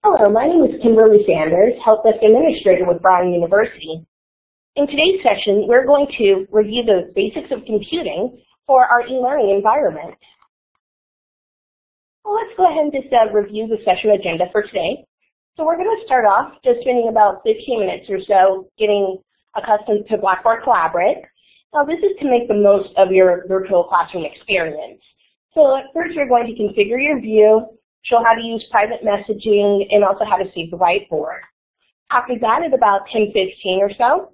Hello, my name is Kimberly Sanders, Help Desk Administrator with Brown University. In today's session, we're going to review the basics of computing for our e-learning environment. Well, let's go ahead and just review the session agenda for today. So we're going to start off just spending about 15 minutes or so getting accustomed to Blackboard Collaborate. Now, this is to make the most of your virtual classroom experience. So at first, we're going to configure your view, show how to use private messaging, and also how to save the whiteboard. After that, at about 10:15 or so,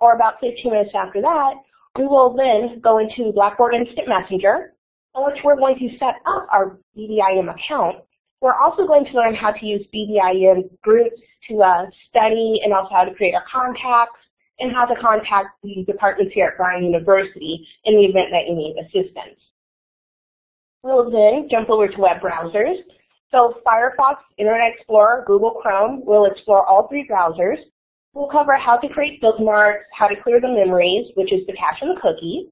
or about 15 minutes after that, we will then go into Blackboard Instant Messenger, in which we're going to set up our BDIM account. We're also going to learn how to use BDIM groups to study, and also how to create our contacts, and how to contact the departments here at Brown University in the event that you need assistance. We'll then jump over to web browsers. So Firefox, Internet Explorer, Google Chrome, we'll explore all three browsers. We'll cover how to create bookmarks, how to clear the memories, which is the cache and the cookie,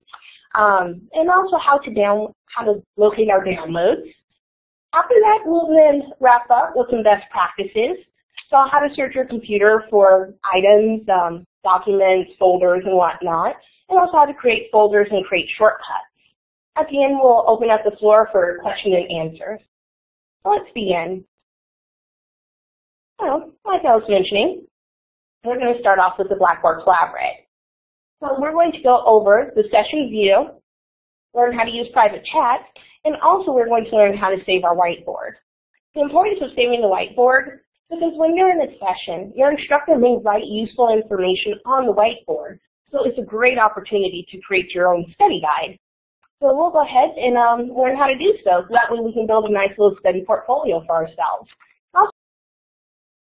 and also how to locate our downloads. After that, we'll then wrap up with some best practices. So how to search your computer for items, documents, folders, and whatnot, and also how to create folders and create shortcuts. At the end, we'll open up the floor for question and answers. So let's begin. Well, like I was mentioning, we're going to start off with the Blackboard Collaborate. So we're going to go over the session view, learn how to use private chat, and also we're going to learn how to save our whiteboard. The importance of saving the whiteboard is because when you're in a session, your instructor may write useful information on the whiteboard. So it's a great opportunity to create your own study guide. So we'll go ahead and learn how to do so. That way we can build a nice little study portfolio for ourselves. Also,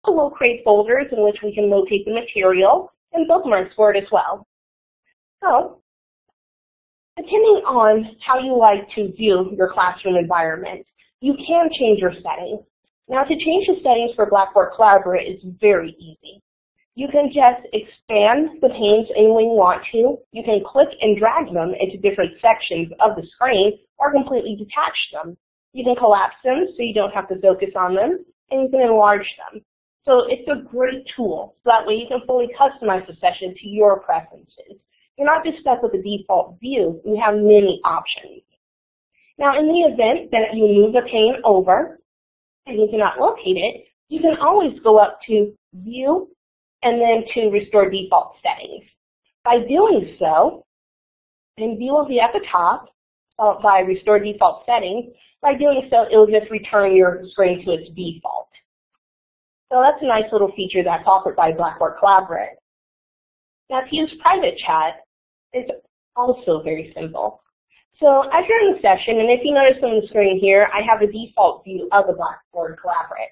we'll create folders in which we can locate the material and bookmarks for it as well. So, depending on how you like to view your classroom environment, you can change your settings. Now, to change the settings for Blackboard Collaborate is very easy. You can just expand the panes any way you want to. You can click and drag them into different sections of the screen or completely detach them. You can collapse them so you don't have to focus on them, and you can enlarge them. So it's a great tool. So that way you can fully customize the session to your preferences. You're not just stuck with the default view. You have many options. Now, in the event that you move the pane over and you cannot locate it, you can always go up to View and then to Restore Default Settings. By doing so, and View will be at the top, followed by Restore Default Settings. By doing so, it will just return your screen to its default. So that's a nice little feature that's offered by Blackboard Collaborate. Now, to use private chat, it's also very simple. So as you're in the session, and if you notice on the screen here, I have a default view of the Blackboard Collaborate.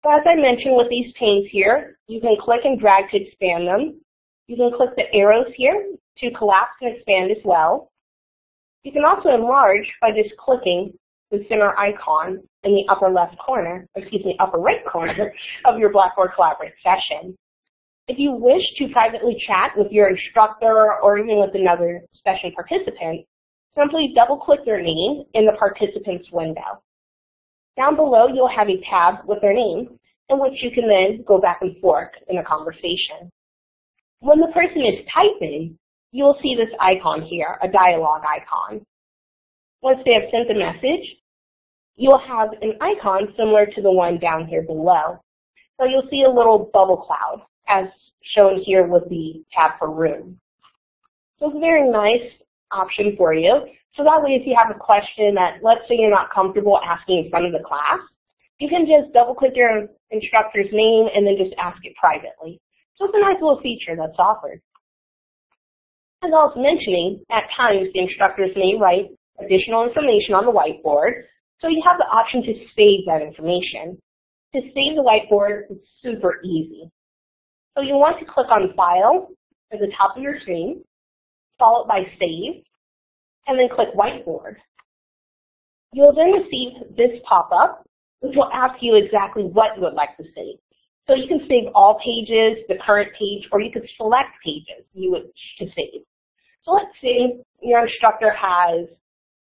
So as I mentioned with these panes here, you can click and drag to expand them. You can click the arrows here to collapse and expand as well. You can also enlarge by just clicking the center icon in the upper left corner, upper right corner of your Blackboard Collaborate session. If you wish to privately chat with your instructor or even with another session participant, simply double-click their name in the participants window. Down below, you'll have a tab with their name in which you can then go back and forth in a conversation. When the person is typing, you'll see this icon here, a dialogue icon. Once they have sent the message, you'll have an icon similar to the one down here below. So you'll see a little bubble cloud, as shown here with the tab for Room. So it's a very nice option for you. So that way, if you have a question that, let's say you're not comfortable asking in front of the class, you can just double-click your instructor's name and then just ask it privately. So it's a nice little feature that's offered. As I was mentioning, at times the instructors may write additional information on the whiteboard, so you have the option to save that information. To save the whiteboard, it's super easy. So you want to click on File at the top of your screen, followed by Save, and then click Whiteboard. You'll then receive this pop-up, which will ask you exactly what you would like to save. So you can save all pages, the current page, or you could select pages you wish to save. So let's say your instructor has,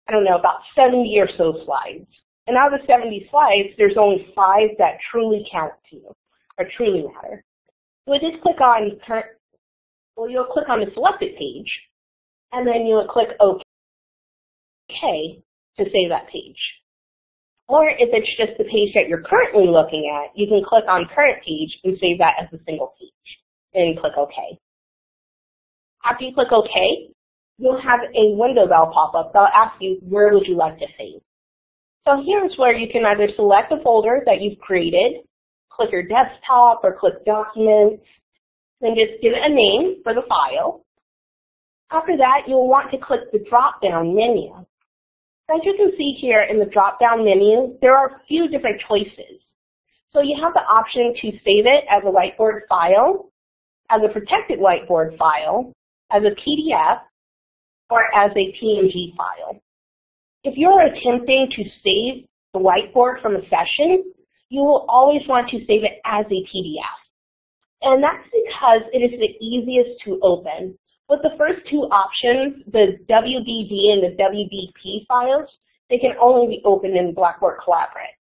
I don't know, about 70 or so slides. And out of the 70 slides, there's only 5 that truly count to you, or truly matter. So just click on, you'll click on the selected page, and then you'll click OK to save that page. Or if it's just the page that you're currently looking at, you can click on Current Page and save that as a single page, and click OK. After you click OK, you'll have a window that'll pop up that'll ask you, where would you like to save? So here's where you can either select a folder that you've created, click your desktop, or click Documents, then just give it a name for the file. After that, you'll want to click the drop-down menu. As you can see here in the drop-down menu, there are a few different choices. So you have the option to save it as a whiteboard file, as a protected whiteboard file, as a PDF, or as a PNG file. If you're attempting to save the whiteboard from a session, you will always want to save it as a PDF. And that's because it is the easiest to open. With the first 2 options, the WBD and the WBP files, they can only be opened in Blackboard Collaborate.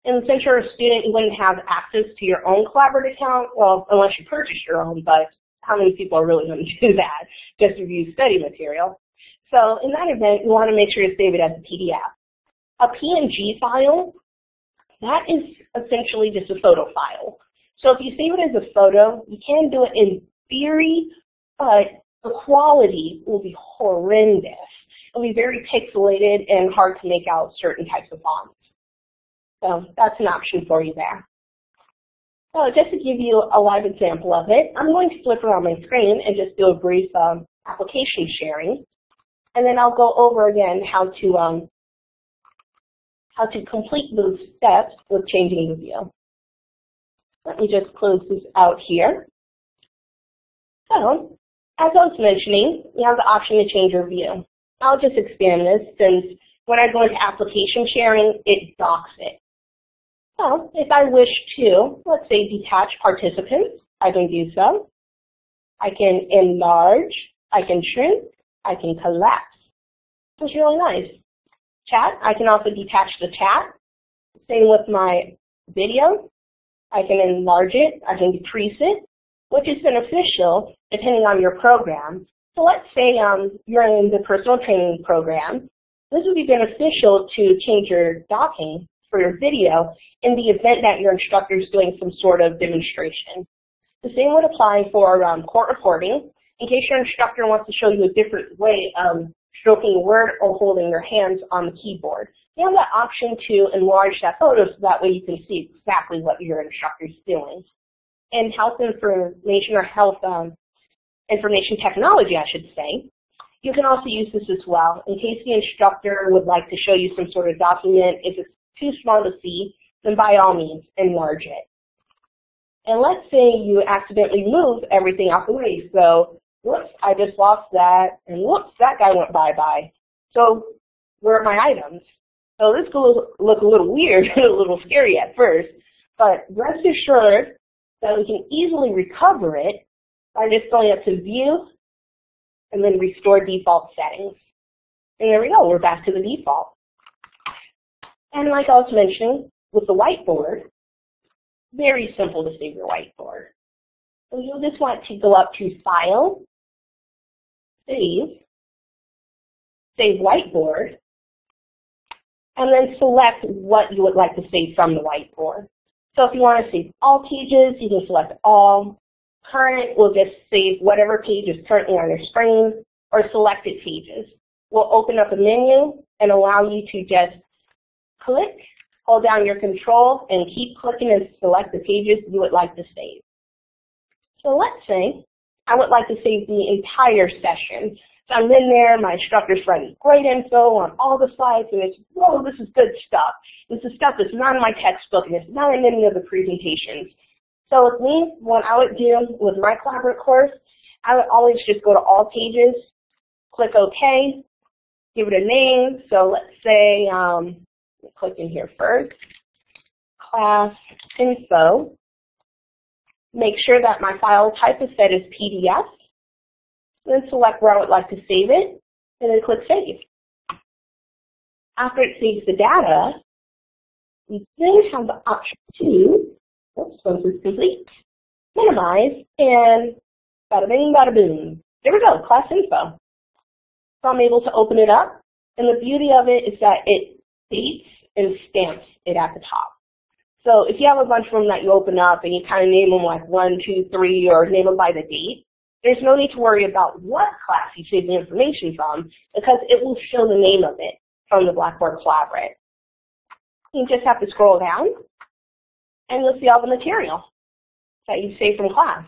And since you're a student, you wouldn't have access to your own Collaborate account, well, unless you purchase your own, but how many people are really going to do that just to view study material? So in that event, you want to make sure you save it as a PDF. A PNG file, that is essentially just a photo file. So if you save it as a photo, you can do it in theory, but the quality will be horrendous. It'll be very pixelated and hard to make out certain types of fonts. So that's an option for you there. So just to give you a live example of it, I'm going to flip around my screen and just do a brief application sharing. And then I'll go over again how to complete those steps with changing the view. Let me just close this out here. So, as I was mentioning, you have the option to change your view. I'll just expand this since when I go into application sharing, it docks it. So, if I wish to, let's say, detach participants, I can do so. I can enlarge, I can shrink, I can collapse. It's really nice. Chat, I can also detach the chat. Same with my video. I can enlarge it, I can decrease it, which is beneficial depending on your program. So let's say you're in the personal training program. This would be beneficial to change your docking for your video in the event that your instructor is doing some sort of demonstration. The same would apply for court reporting. In case your instructor wants to show you a different way of stroking a word or holding your hands on the keyboard. You have that option to enlarge that photo so that way you can see exactly what your instructor is doing. In health information or health information technology, I should say, you can also use this as well. In case the instructor would like to show you some sort of document, if it's too small to see, then by all means, enlarge it. And let's say you accidentally move everything out the way. So, whoops, I just lost that, and whoops, that guy went bye-bye. So, where are my items? So this could look a little weird, a little scary at first, but rest assured that we can easily recover it by just going up to View and then Restore Default Settings. And there we go, we're back to the default. And like I was mentioning, with the whiteboard, very simple to save your whiteboard. So you'll just want to go up to File, Save Whiteboard, and then select what you would like to save from the whiteboard. So if you want to save all pages, you can select all. Current will just save whatever page is currently on your screen, or selected pages. We'll open up a menu and allow you to just click, hold down your control, and keep clicking and select the pages you would like to save. So let's say I would like to save the entire session. So I'm in there, my instructor's writing great info on all the slides, and it's, whoa, this is good stuff. This is stuff that's not in my textbook, and it's not in any of the presentations. So with me, what I would do with my Collaborate course, I would always just go to all pages, click OK, give it a name. So let's say, click in here first, class info. Make sure that my file type is set as PDF. Then select where I would like to save it, and then click Save. After it saves the data, We then have the option to, once it's complete, minimize, and bada bing, bada boom. There we go, class info. So I'm able to open it up, and the beauty of it is that it dates and stamps it at the top. So if you have a bunch of them that you open up and you kind of name them like 1, 2, 3, or name them by the date, there's no need to worry about what class you save the information from because it will show the name of it from the Blackboard Collaborate. You just have to scroll down and you'll see all the material that you saved from class.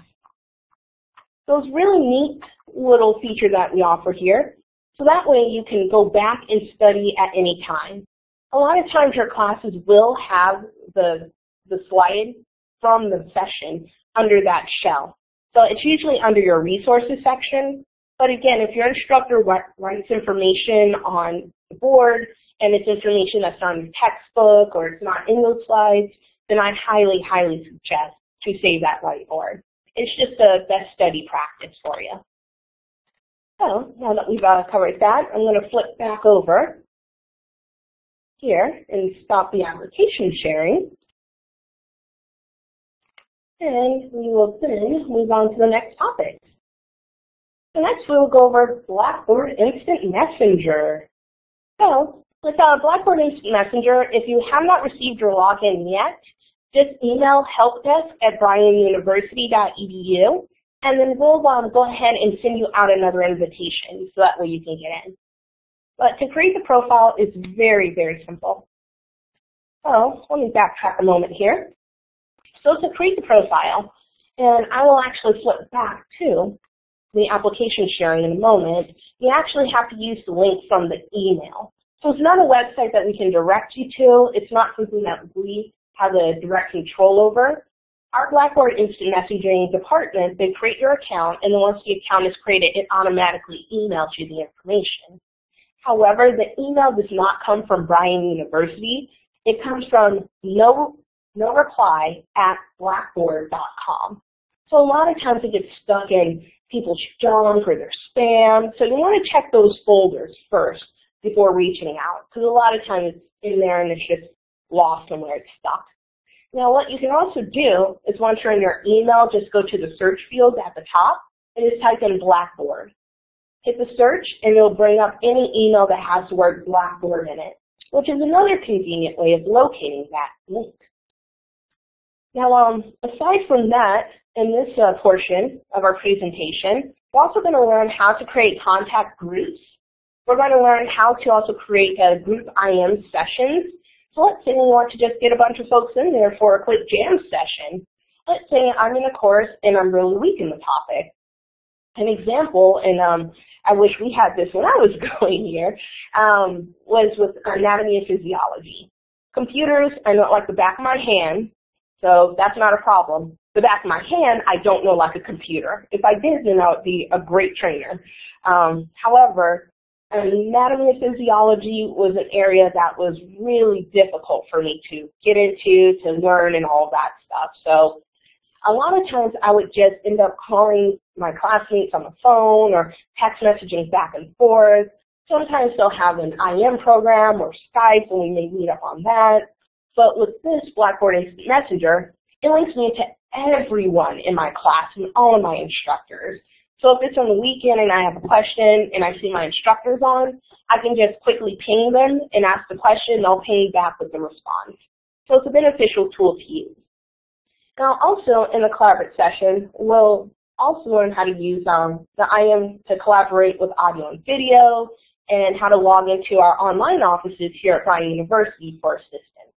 So it's a really neat little feature that we offer here. So that way you can go back and study at any time. A lot of times your classes will have the slide from the session under that shell. So it's usually under your resources section. But again, if your instructor writes information on the board and it's information that's not in the textbook or it's not in those slides, then I highly, highly suggest to save that whiteboard. It's just the best study practice for you. So now that we've covered that, I'm going to flip back over here and stop the application sharing. And we will then move on to the next topic. So next we will go over Blackboard Instant Messenger. So with Blackboard Instant Messenger, if you have not received your login yet, just email helpdesk@bryanuniversity.edu, and then we'll go ahead and send you out another invitation so that way you can get in. But to create the profile is very, very simple. So let me backtrack a moment here. So to create the profile, and I will actually flip back to the application sharing in a moment, you actually have to use the link from the email. So it's not a website that we can direct you to. It's not something that we have a direct control over. Our Blackboard Instant Messaging department, they create your account, and then once the account is created, it automatically emails you the information. However, the email does not come from Bryan University. It comes from noreply@blackboard.com. So a lot of times it gets stuck in people's junk or their spam. So you want to check those folders first before reaching out, because a lot of times it's in there and it's just lost somewhere, it's stuck. Now what you can also do is once you're in your email, just go to the search field at the top and just type in Blackboard. Hit the search and it'll bring up any email that has the word Blackboard in it, which is another convenient way of locating that link. Now, aside from that, in this portion of our presentation, we're also going to learn how to create contact groups. We're going to learn how to also create group IM sessions. So let's say we want to just get a bunch of folks in there for a quick jam session. Let's say I'm in a course and I'm really weak in the topic. An example, and I wish we had this when I was going here, was with anatomy and physiology. Computers, I know it like the back of my hand, so that's not a problem. The back of my hand, I don't know like a computer. If I did, then I would be a great trainer. However, anatomy and physiology was an area that was really difficult for me to get into, to learn, and all that stuff. So a lot of times I would just end up calling my classmates on the phone or text messaging back and forth. Sometimes they'll have an IM program or Skype and we may meet up on that. But with this Blackboard Instant Messenger, it links me to everyone in my class and all of my instructors. So if it's on the weekend and I have a question and I see my instructors on, I can just quickly ping them and ask the question and they'll ping back with the response. So it's a beneficial tool to use. Now also in the Collaborate session, we'll also learn how to use the IM to collaborate with audio and video and how to log into our online offices here at Bryan University for assistance.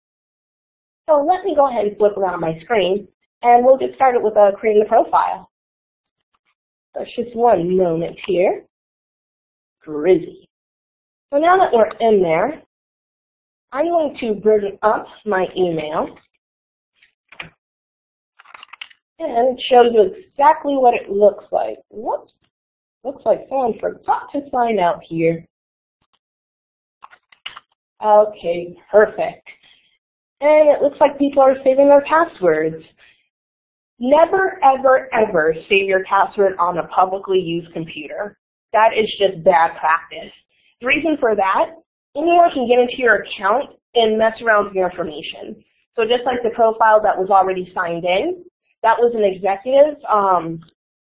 So let me go ahead and flip around my screen and we'll get started with creating the profile. So it's just one moment here. Grizzy. So now that we're in there, I'm going to bring up my email. And it shows you exactly what it looks like. Whoops. Looks like someone forgot to sign out here. Okay, perfect. And it looks like people are saving their passwords. Never, ever, ever save your password on a publicly used computer. That is just bad practice. The reason for that anyone can get into your account and mess around with your information. So just like the profile that was already signed in, that was an executive.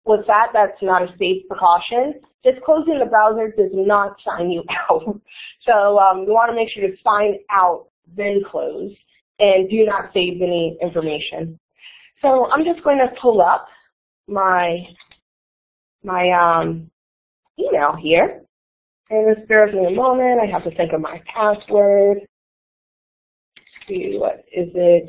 With that, that's not a safe precaution. Just closing the browser does not sign you out. So you want to make sure to sign out, then close, and do not save any information. So I'm just going to pull up my email here. And just bear with me a moment. I have to think of my password. Let's see, what is it?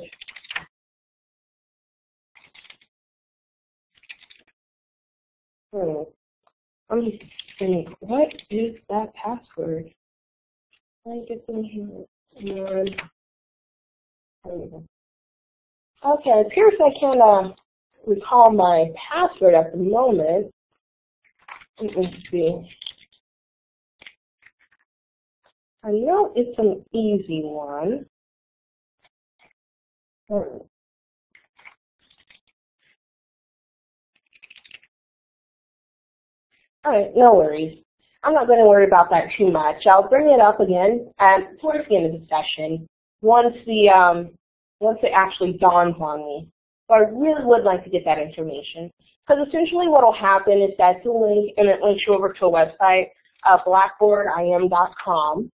I'm just thinking, what is that password? Can I get them here? Okay, it appears I can't recall my password at the moment. Let me see. I know it's an easy one. All right, no worries. I'm not going to worry about that too much. I'll bring it up again towards the end of the session once it actually dawns on me. But I really would like to get that information, because essentially what will happen is that it's a link, and it links you over to a website, blackboardim.com.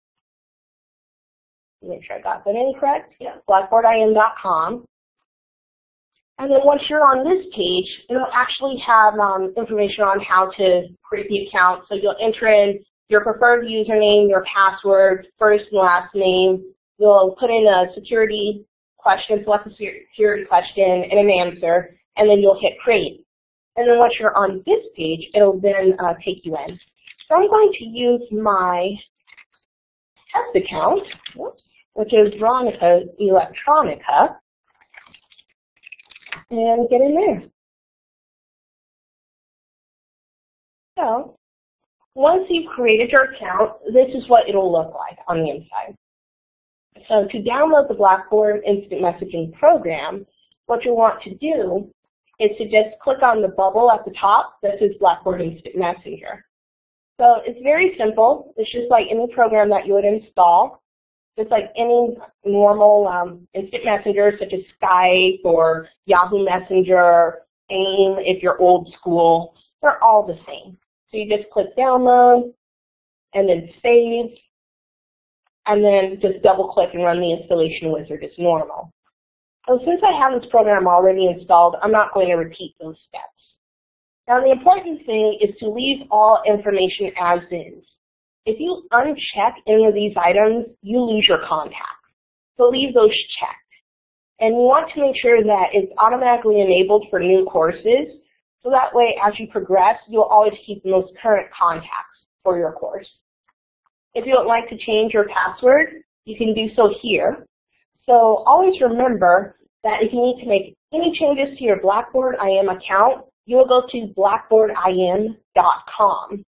Make sure I got that in correct. Yeah, blackboardim.com. And then once you're on this page, it'll actually have information on how to create the account. So you'll enter in your preferred username, your password, first and last name. You'll put in a security question, select a security question and an answer, and then you'll hit create. And then once you're on this page, it'll then take you in. So I'm going to use my test account, which is Veronica Electronica, and get in there. So once you've created your account, this is what it'll look like on the inside. So to download the Blackboard Instant Messaging program, what you'll want to do is to just click on the bubble at the top that says Blackboard Instant Messenger. So it's very simple. It's just like any program that you would install. Just like any normal instant messenger such as Skype or Yahoo Messenger, AIM if you're old school, they're all the same. So you just click download and then save, and then just double click and run the installation wizard as normal. So since I have this program already installed, I'm not going to repeat those steps. Now the important thing is to leave all information as is. If you uncheck any of these items, you lose your contacts. So leave those checked. And you want to make sure that it's automatically enabled for new courses, so that way as you progress, you'll always keep the most current contacts for your course. If you would like to change your password, you can do so here. So always remember that if you need to make any changes to your Blackboard IM account, you will go to blackboardim.com.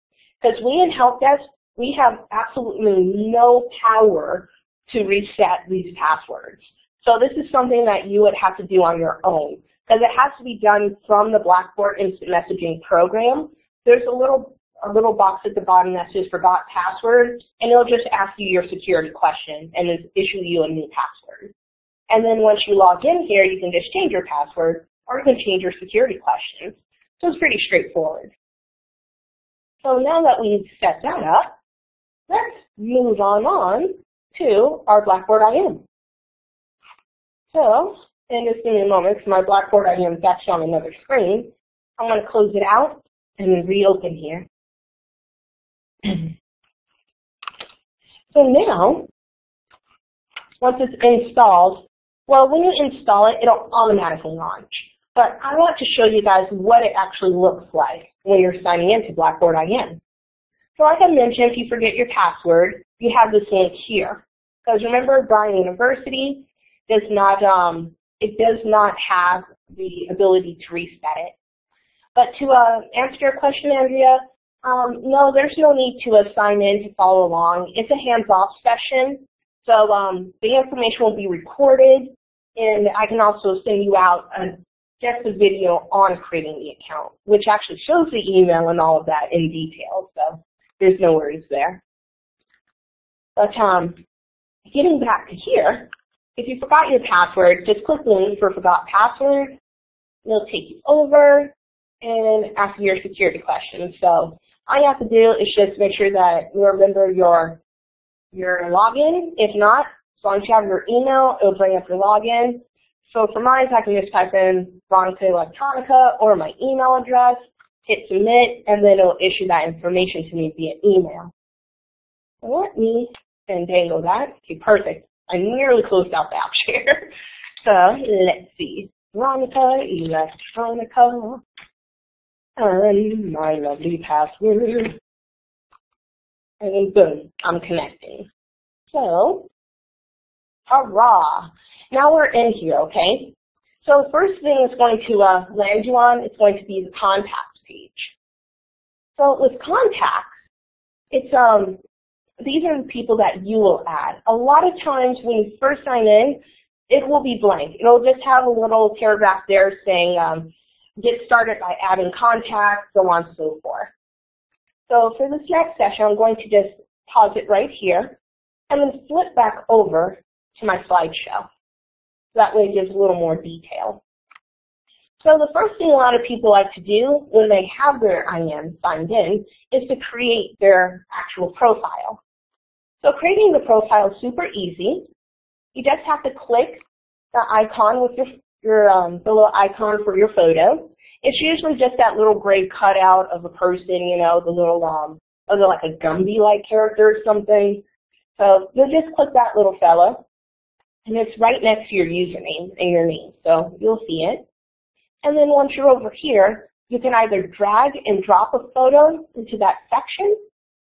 Because we in Help Desk, we have absolutely no power to reset these passwords. So this is something that you would have to do on your own, because it has to be done from the Blackboard Instant Messaging program. There's a little box at the bottom that says Forgot Password, and it'll just ask you your security question and issue you a new password. And then once you log in here, you can just change your password, or you can change your security questions. So it's pretty straightforward. So now that we've set that up, let's move on to our Blackboard IM. So, and just give me a moment, because my Blackboard IM is actually on another screen. I'm going to close it out and then reopen here. So now, once it's installed, well, when you install it, it'll automatically launch. But I want to show you guys what it actually looks like when you're signing into Blackboard IM. So like I mentioned, if you forget your password, you have this link here. Because remember, Bryan University does not have the ability to reset it. But to answer your question, Andrea, no, there's no need to sign in to follow along. It's a hands-off session, so the information will be recorded, and I can also send you out just a video on creating the account, which actually shows the email and all of that in detail, so there's no worries there. But getting back to here, if you forgot your password, just click the link for forgot password. It'll take you over and ask you your security questions. So all you have to do is just make sure that you remember your login. If not, as long as you have your email, it'll bring up your login. So for mine, I can just type in Veronica Electronica or my email address, hit submit, and then it'll issue that information to me via email. So let me untangle that. Okay, perfect. I nearly closed out the app share. So let's see. Veronica Electronica and my lovely password. And then boom, I'm connecting. So, hurrah! Now we're in here, okay? So the first thing it's going to land you on, it's going to be the contacts page. So with contacts, it's these are the people that you will add. A lot of times when you first sign in, it will be blank. It'll just have a little paragraph there saying, get started by adding contacts, so on and so forth. So for this next session, I'm going to just pause it right here and then flip back over to my slideshow. That way it gives a little more detail. So the first thing a lot of people like to do when they have their IM signed in is to create their actual profile. So creating the profile is super easy. You just have to click the icon with the little icon for your photo. It's usually just that little gray cutout of a person, you know, the little, like a Gumby-like character or something. So you'll just click that little fella, and it's right next to your username and your name, so you'll see it. And then once you're over here, you can either drag and drop a photo into that section,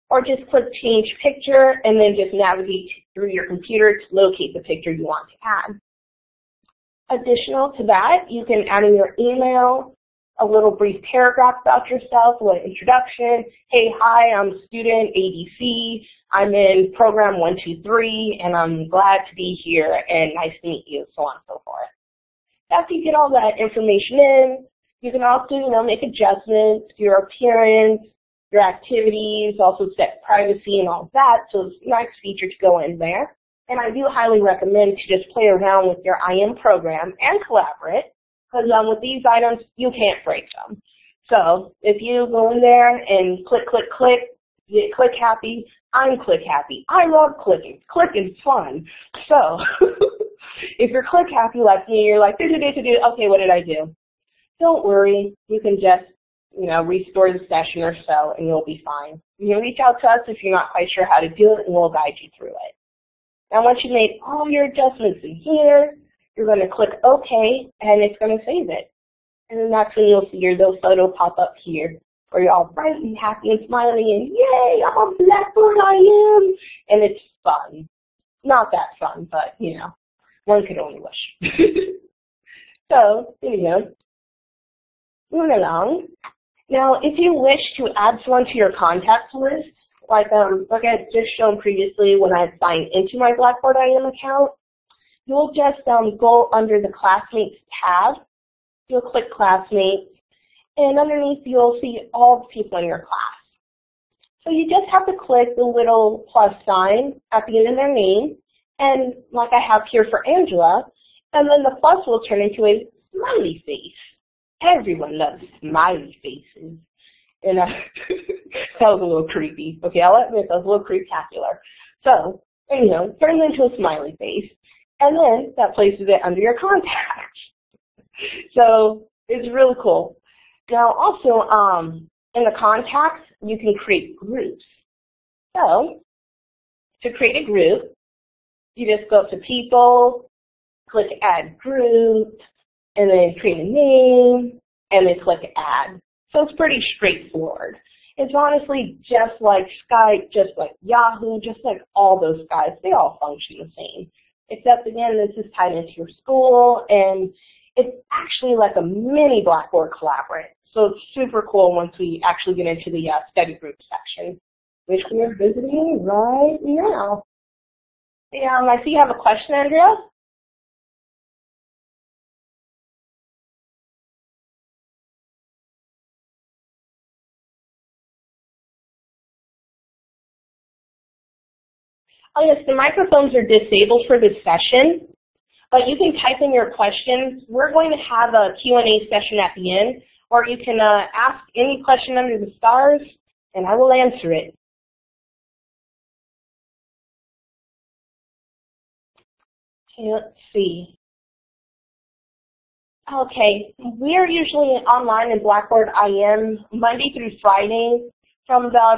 or just click Change Picture, and then just navigate through your computer to locate the picture you want to add. Additional to that, you can add in your email, a little brief paragraph about yourself, a little introduction. Hey, hi, I'm student ABC. I'm in program 123, and I'm glad to be here, and nice to meet you, so on and so forth. After you get all that information in, you can also, make adjustments to your appearance, your activities, also set privacy and all that, so it's a nice feature to go in there. And I do highly recommend to just play around with your IM program and collaborate, because with these items, you can't break them. So if you go in there and click, get click happy, I'm click happy. I love clicking. Clicking's fun. So if you're click happy like me, you're like, okay, what did I do? Don't worry. You can just, restore the session or so, and you'll be fine. You can reach out to us if you're not quite sure how to do it, and we'll guide you through it. Now, once you've made all your adjustments in here, you're going to click OK, and it's going to save it. And then that's when you'll see your little photo pop up here, where you're all bright and happy and smiling, and yay, I'm a Blackboard IM! And it's fun. Not that fun, but, one could only wish. So, there you go. Moving along. Now, if you wish to add someone to your contacts list, like I had just shown previously when I had signed into my Blackboard IM account, you'll just go under the Classmates tab. You'll click Classmates, and underneath you'll see all the people in your class. So you just have to click the little plus sign at the end of their name, and like I have here for Angela, and then the plus will turn into a smiley face. Everyone loves smiley faces. And that was a little creepy. Okay, I'll admit that was a little creeptacular. So, turn it into a smiley face, and then that places it under your contacts. So it's really cool. Now, also, in the contacts, you can create groups. So, to create a group, you just go up to People, click Add Group, and then create a name, and then click Add. So it's pretty straightforward. It's honestly just like Skype, just like Yahoo, just like all those guys. They all function the same. Except, again, this is tied into your school, and it's actually like a mini Blackboard Collaborate. So it's super cool once we actually get into the study group section, which we are visiting right now. I see you have a question, Andrea. Oh yes, the microphones are disabled for this session, but you can type in your questions. We're going to have a Q&A session at the end, or you can ask any question under the stars, and I will answer it. Okay, let's see. Okay, we are usually online in Blackboard IM Monday through Friday from about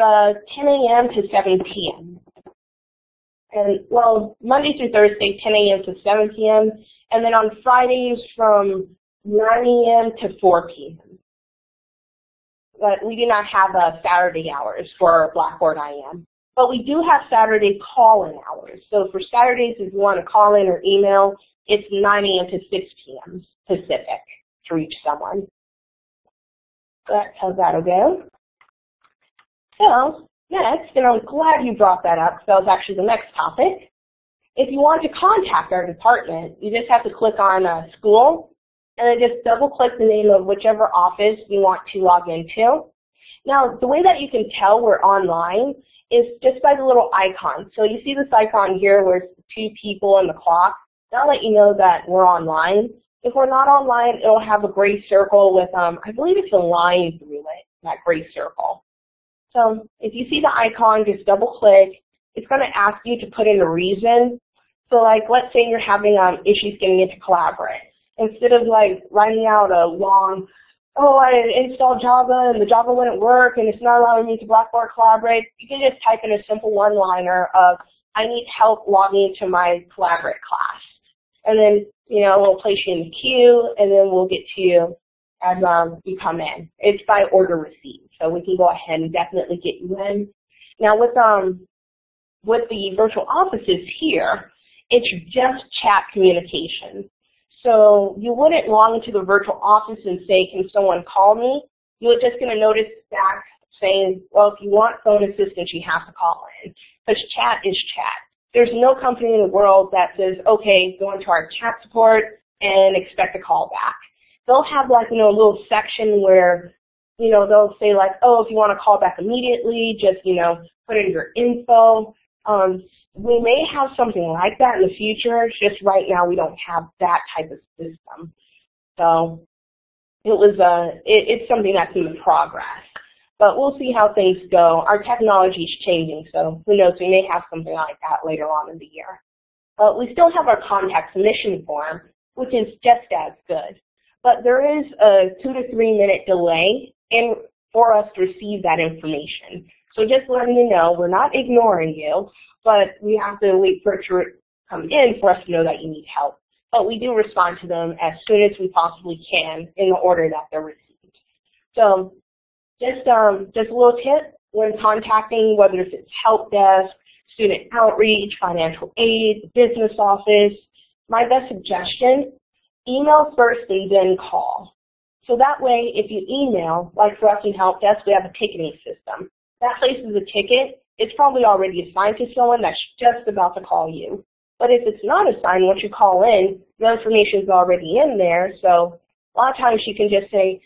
10 a.m. to 7 p.m. And, well, Monday through Thursday, 10 a.m. to 7 p.m. And then on Fridays from 9 a.m. to 4 p.m. But we do not have Saturday hours for Blackboard IM. But we do have Saturday call-in hours. So for Saturdays, if you want to call in or email, it's 9 a.m. to 6 p.m. Pacific to reach someone. So that's how that'll go. So next, and I'm glad you brought that up, because that was actually the next topic. If you want to contact our department, you just have to click on School, and then just double-click the name of whichever office you want to log into. Now, the way that you can tell we're online is just by the little icon. So you see this icon here where it's 2 people and the clock. That'll let you know that we're online. If we're not online, it'll have a gray circle with, I believe it's a line through it, that gray circle. So if you see the icon, just double-click. It's going to ask you to put in a reason. So like, let's say you're having issues getting into Collaborate. Instead of like writing out a long, oh, I installed Java and the Java wouldn't work and it's not allowing me to Blackboard Collaborate, you can just type in a simple one-liner of, I need help logging into my Collaborate class. And then, you know, we'll place you in the queue, and then we'll get to you as you come in. It's by order received, so we can go ahead and definitely get you in. Now, with the virtual offices here, it's just chat communication. So you wouldn't log into the virtual office and say, can someone call me? You're just going to notice back saying, well, if you want phone assistance, you have to call in, because chat is chat. There's no company in the world that says, okay, go into our chat support and expect a call back. They'll have like, you know, a little section where, you know, they'll say like, oh, if you want to call back immediately, just, you know, put in your info. We may have something like that in the future, just right now we don't have that type of system. So it's something that's in progress. But we'll see how things go. Our technology is changing, so who knows, we may have something like that later on in the year. But we still have our contact submission form, which is just as good. But there is a 2 to 3 minute delay for us to receive that information. So just letting you know, we're not ignoring you, but we have to wait for it to come in for us to know that you need help. But we do respond to them as soon as we possibly can in the order that they're received. So just a little tip when contacting, whether it's help desk, student outreach, financial aid, business office, my best suggestion, email first and then call. So that way, if you email, like for us in help desk, we have a ticketing system. That places a ticket. It's probably already assigned to someone that's just about to call you. But if it's not assigned, once you call in, the information is already in there. So a lot of times you can just say,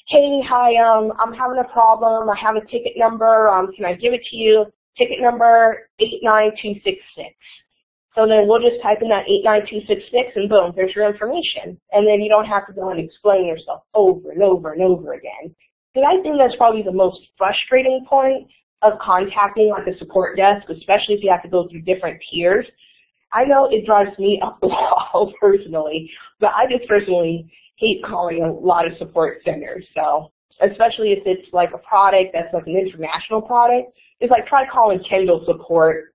hey, hi, I'm having a problem. I have a ticket number. Can I give it to you? Ticket number 89266. So then we'll just type in that 89266 and boom, there's your information. And then you don't have to go and explain yourself over and over and over again. Because I think that's probably the most frustrating point of contacting like a support desk, especially if you have to go through different tiers. I know it drives me up the wall personally, but I just personally hate calling a lot of support centers. So especially if it's like a product that's like an international product, it's like try calling Kendall support.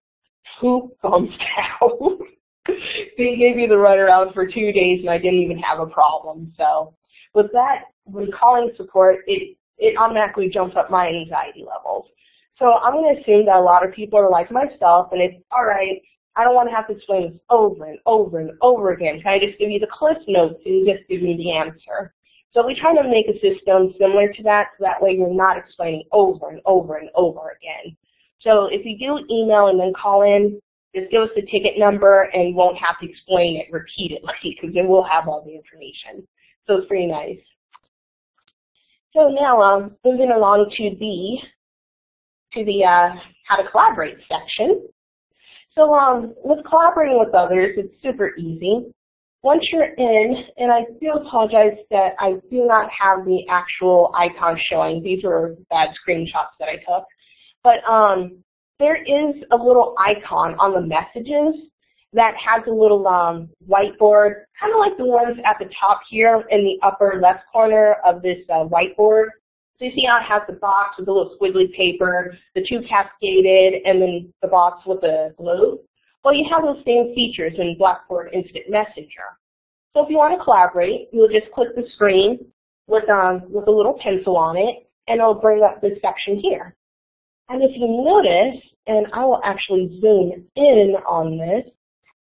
Who comes down? They gave me the runaround for 2 days and I didn't even have a problem. So with that, when calling support, it automatically jumps up my anxiety levels. So I'm going to assume that a lot of people are like myself, and it's, all right, I don't want to have to explain this over and over and over again. Can I just give you the cliff notes and just give me the answer? So we try to make a system similar to that, so that way you're not explaining over and over and over again. So if you do email and then call in, just give us the ticket number and you won't have to explain it repeatedly because then we'll have all the information. So it's pretty nice. So now moving along to the how to collaborate section. So with collaborating with others, it's super easy. Once you're in, and I do apologize that I do not have the actual icon showing. These were bad screenshots that I took. But there is a little icon on the messages that has a little whiteboard, kind of like the ones at the top here in the upper left corner of this whiteboard. So you see how it has the box with the little squiggly paper, the two cascaded, and then the box with the globe. Well, you have those same features in Blackboard Instant Messenger. So if you want to collaborate, you'll just click the screen with a little pencil on it, and it'll bring up this section here. And if you notice, and I will actually zoom in on this,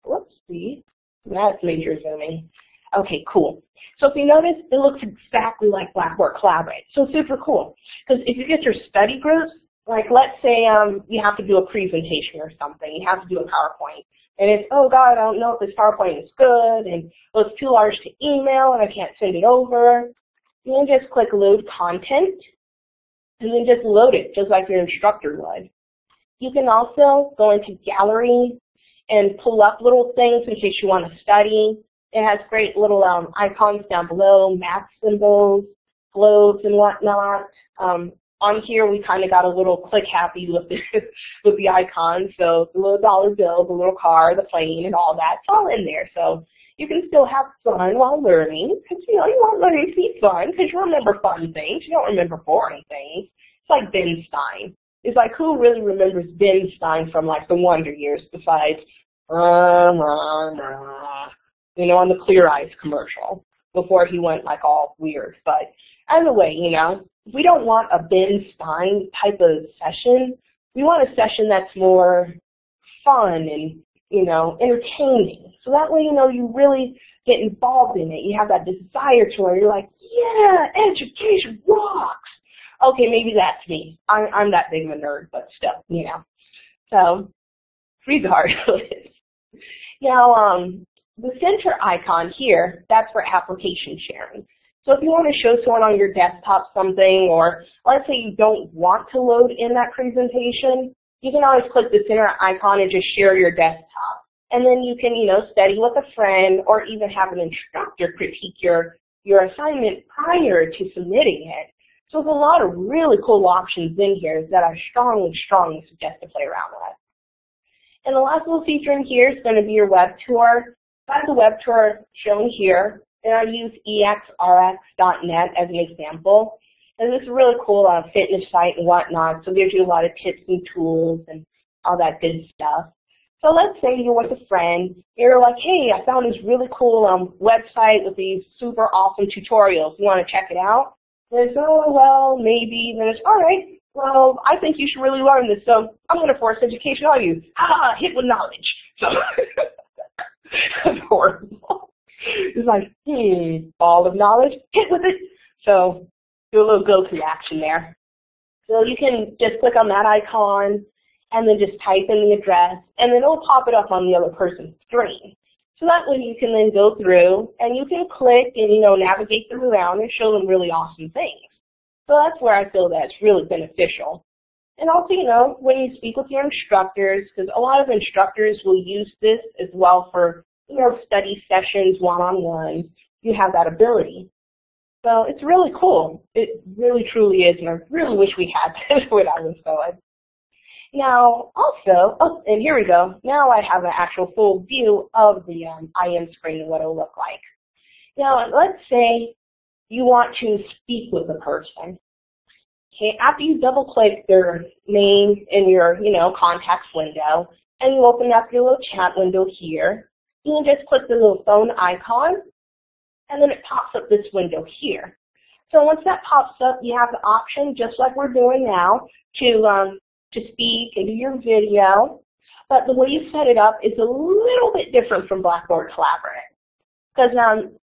whoopsie, that's major zooming. Okay, cool. So if you notice, it looks exactly like Blackboard Collaborate. So super cool. Because if you get your study groups, like let's say you have to do a presentation or something, you have to do a PowerPoint. And it's, oh God, I don't know if this PowerPoint is good, and well, it's too large to email and I can't send it over. You can just click Load Content, and then just load it, just like your instructor would. You can also go into Gallery and pull up little things in case you want to study. It has great little icons down below, math symbols, globes, and whatnot. On here, we kind of got a little click happy with the icons. So the little dollar bill, the little car, the plane, and all that, it's all in there. So you can still have fun while learning, because you want learning to be fun, because you remember fun things. You don't remember boring things. It's like Ben Stein. It's like, who really remembers Ben Stein from like the Wonder Years besides, on the Clear Eyes commercial before he went like all weird. But either way, if we don't want a Ben Stein type of session, we want a session that's more fun and, entertaining. So that way, you really get involved in it. You have that desire to learn. You're like, yeah, education rocks. Okay, maybe that's me. I'm that big of a nerd, but still, So, regardless. Now, the center icon here, that's for application sharing. So if you want to show someone on your desktop something, or let's say you don't want to load in that presentation, you can always click the center icon and just share your desktop. And then you can, study with a friend or even have an instructor critique your assignment prior to submitting it. So there's a lot of really cool options in here that I strongly suggest to play around with. And the last little feature in here is going to be your web tour. I have the web tour shown here, and I use exrx.net as an example. And this is a really cool fitness site and whatnot, so it gives you a lot of tips and tools and all that good stuff. So let's say you're with a friend, you're like, hey, I found this really cool website with these super awesome tutorials. You want to check it out? And it's, oh, well, maybe. Then it's, all right, well, I think you should really learn this, so I'm going to force education on you. Hit with knowledge. So that's horrible. It's like, ball of knowledge, hit with it. So do a little Goku action there. So you can just click on that icon and then just type in the address, and then it'll pop it up on the other person's screen. So that way you can then go through and you can click and, navigate them around and show them really awesome things. So that's where I feel that it's really beneficial. And also, when you speak with your instructors, because a lot of instructors will use this as well for, study sessions, one-on-ones, you have that ability. So it's really cool. It really, truly is, and I really wish we had this when I was going. Now, also, and here we go. Now I have an actual full view of the IM screen and what it'll look like. Now, let's say you want to speak with a person. Okay, after you double-click their name in your, contacts window, and you open up your little chat window here, you can just click the little phone icon, and then it pops up this window here. So once that pops up, you have the option, just like we're doing now, to speak and do your video. But the way you set it up is a little bit different from Blackboard Collaborate. Because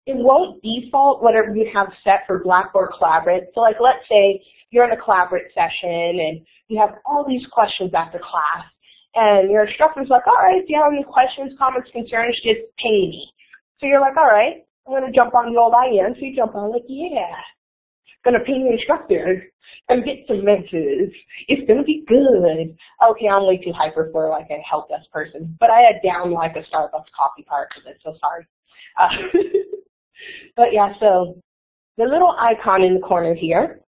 it won't default whatever you have set for Blackboard Collaborate. So like let's say you're in a Collaborate session and you have all these questions after class. And your instructor's like, all right, if you have any questions, comments, concerns, just ping me. So you're like, all right, I'm going to jump on the old IM. So you jump on like, yeah. Gonna pay the instructor and get some menses. It's gonna be good. Okay, I'm way too hyper for like a help desk person, but I had down like a Starbucks coffee part of it, so sorry. But yeah, so the little icon in the corner here,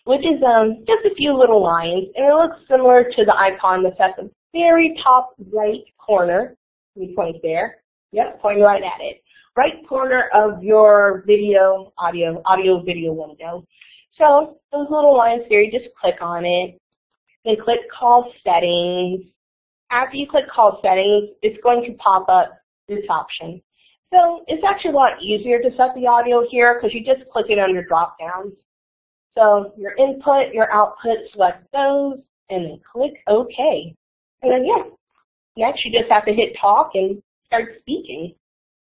which is just a few little lines, and it looks similar to the icon that's at the very top right corner. Let me point there. Yep, point right at it. Right corner of your video, audio, video window. So those little lines there, you just click on it. Then click Call Settings. After you click Call Settings, it's going to pop up this option. So it's actually a lot easier to set the audio here because you just click it under drop downs. So your input, your output, select those, and then click OK. And then yeah, next you just have to hit talk and start speaking.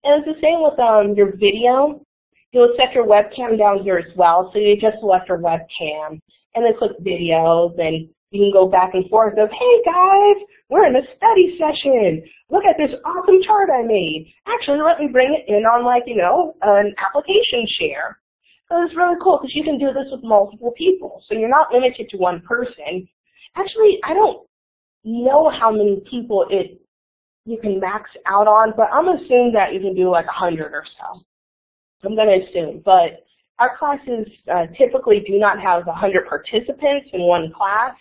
And it's the same with your video. You'll set your webcam down here as well. So you just select your webcam and then click video. Then you can go back and forth of, hey guys, we're in a study session. Look at this awesome chart I made. Actually, let me bring it in on like, you know, an application share. So it's really cool because you can do this with multiple people. So you're not limited to one person. Actually, I don't know how many people you can max out on, but I'm assuming that you can do like 100 or so. I'm going to assume. But our classes typically do not have 100 participants in one class,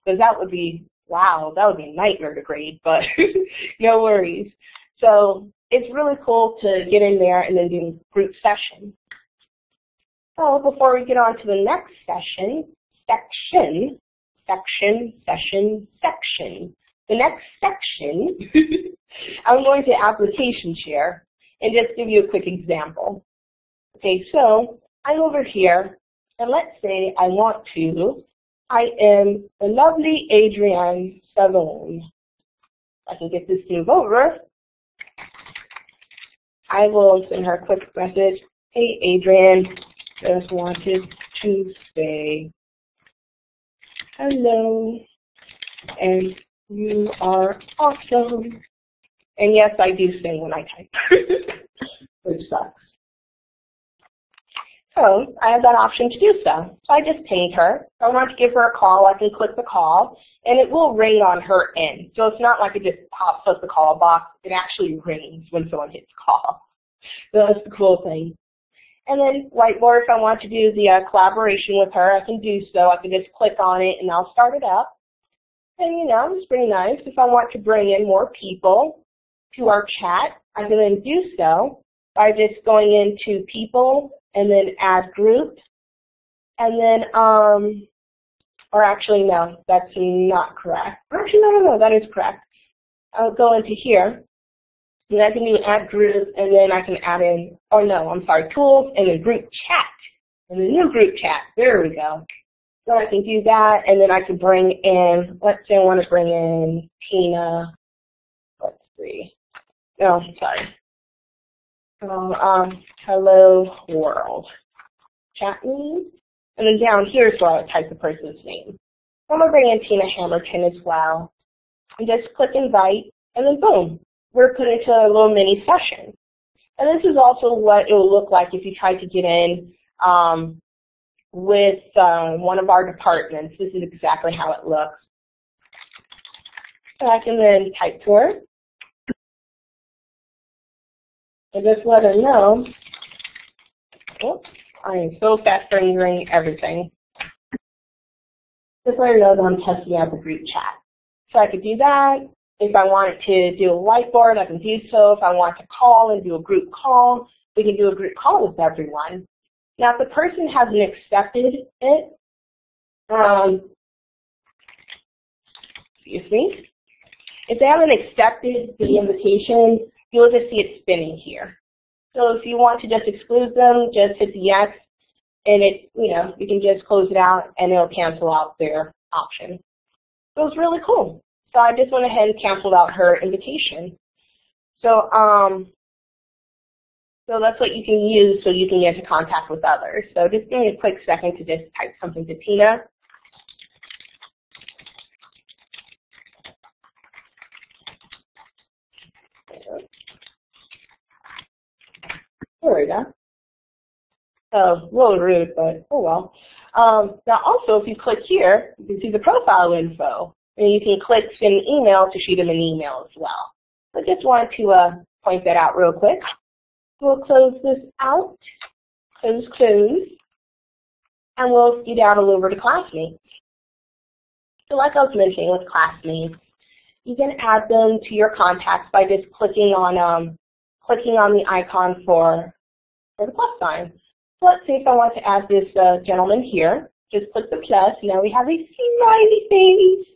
because that would be, wow, that would be a nightmare to grade, but no worries. So it's really cool to get in there and then do group session. So before we get on to the next section, the next section, I'm going to application share and just give you a quick example. Okay, so I'm over here, and let's say I am the lovely Adrienne Savone. I can get this to move over. I will send her a quick message. Hey, Adrienne, just wanted to say hello, and you are awesome. And yes, I do sing when I type, which sucks. So I have that option to do so. So I just pinged her. If I want to give her a call, I can click the call, and it will ring on her end. So it's not like it just pops up the call box. It actually rings when someone hits call. So that's the cool thing. And then whiteboard, if I want to do the collaboration with her, I can do so. I can just click on it, and I'll start it up. And, you know, it's pretty nice. If I want to bring in more people to our chat, I'm going to do so by just going into People, and then Add Group, and then, or actually, no, that's not correct. Actually, no, that is correct. I'll go into here, and I can do Add Group, and then I can add in, oh no, I'm sorry, Tools, and then Group Chat, and the new Group Chat, there we go. So I can do that, and then I can bring in, let's say I want to bring in Tina, let's see, no, sorry. Hello world. Chat name. And then down here is where I type the person's name. I'm going to bring in Tina Hamilton as well. And just click invite, and then boom, we're put into a little mini session. And this is also what it will look like if you try to get in with one of our departments. This is exactly how it looks. So I can then type to her. And just let her know, oops, I am so fast fingering everything. Just let her know that I'm testing out the group chat. So I could do that. If I wanted to do a whiteboard, I can do so. If I want to call and do a group call, we can do a group call with everyone. Now, if the person hasn't accepted it, excuse me, if they haven't accepted the invitation, you'll just see it spinning here. So if you want to just exclude them, just hit the yes, and it, you know, you can just close it out, and it'll cancel out their option. So it's really cool. So I just went ahead and canceled out her invitation. So so that's what you can use so you can get into contact with others. So just give me a quick second to just type something to Tina. There we go. So a little rude, but oh well. Now also, if you click here, you can see the profile info. And you can click send email to shoot them an email as well. I just wanted to point that out real quick. We'll close this out, close, and we'll skedaddle over to classmates. So like I was mentioning with classmates, you can add them to your contacts by just clicking on the icon for the plus sign. So let's see if I want to add this gentleman here. Just click the plus. Now we have a smiley face.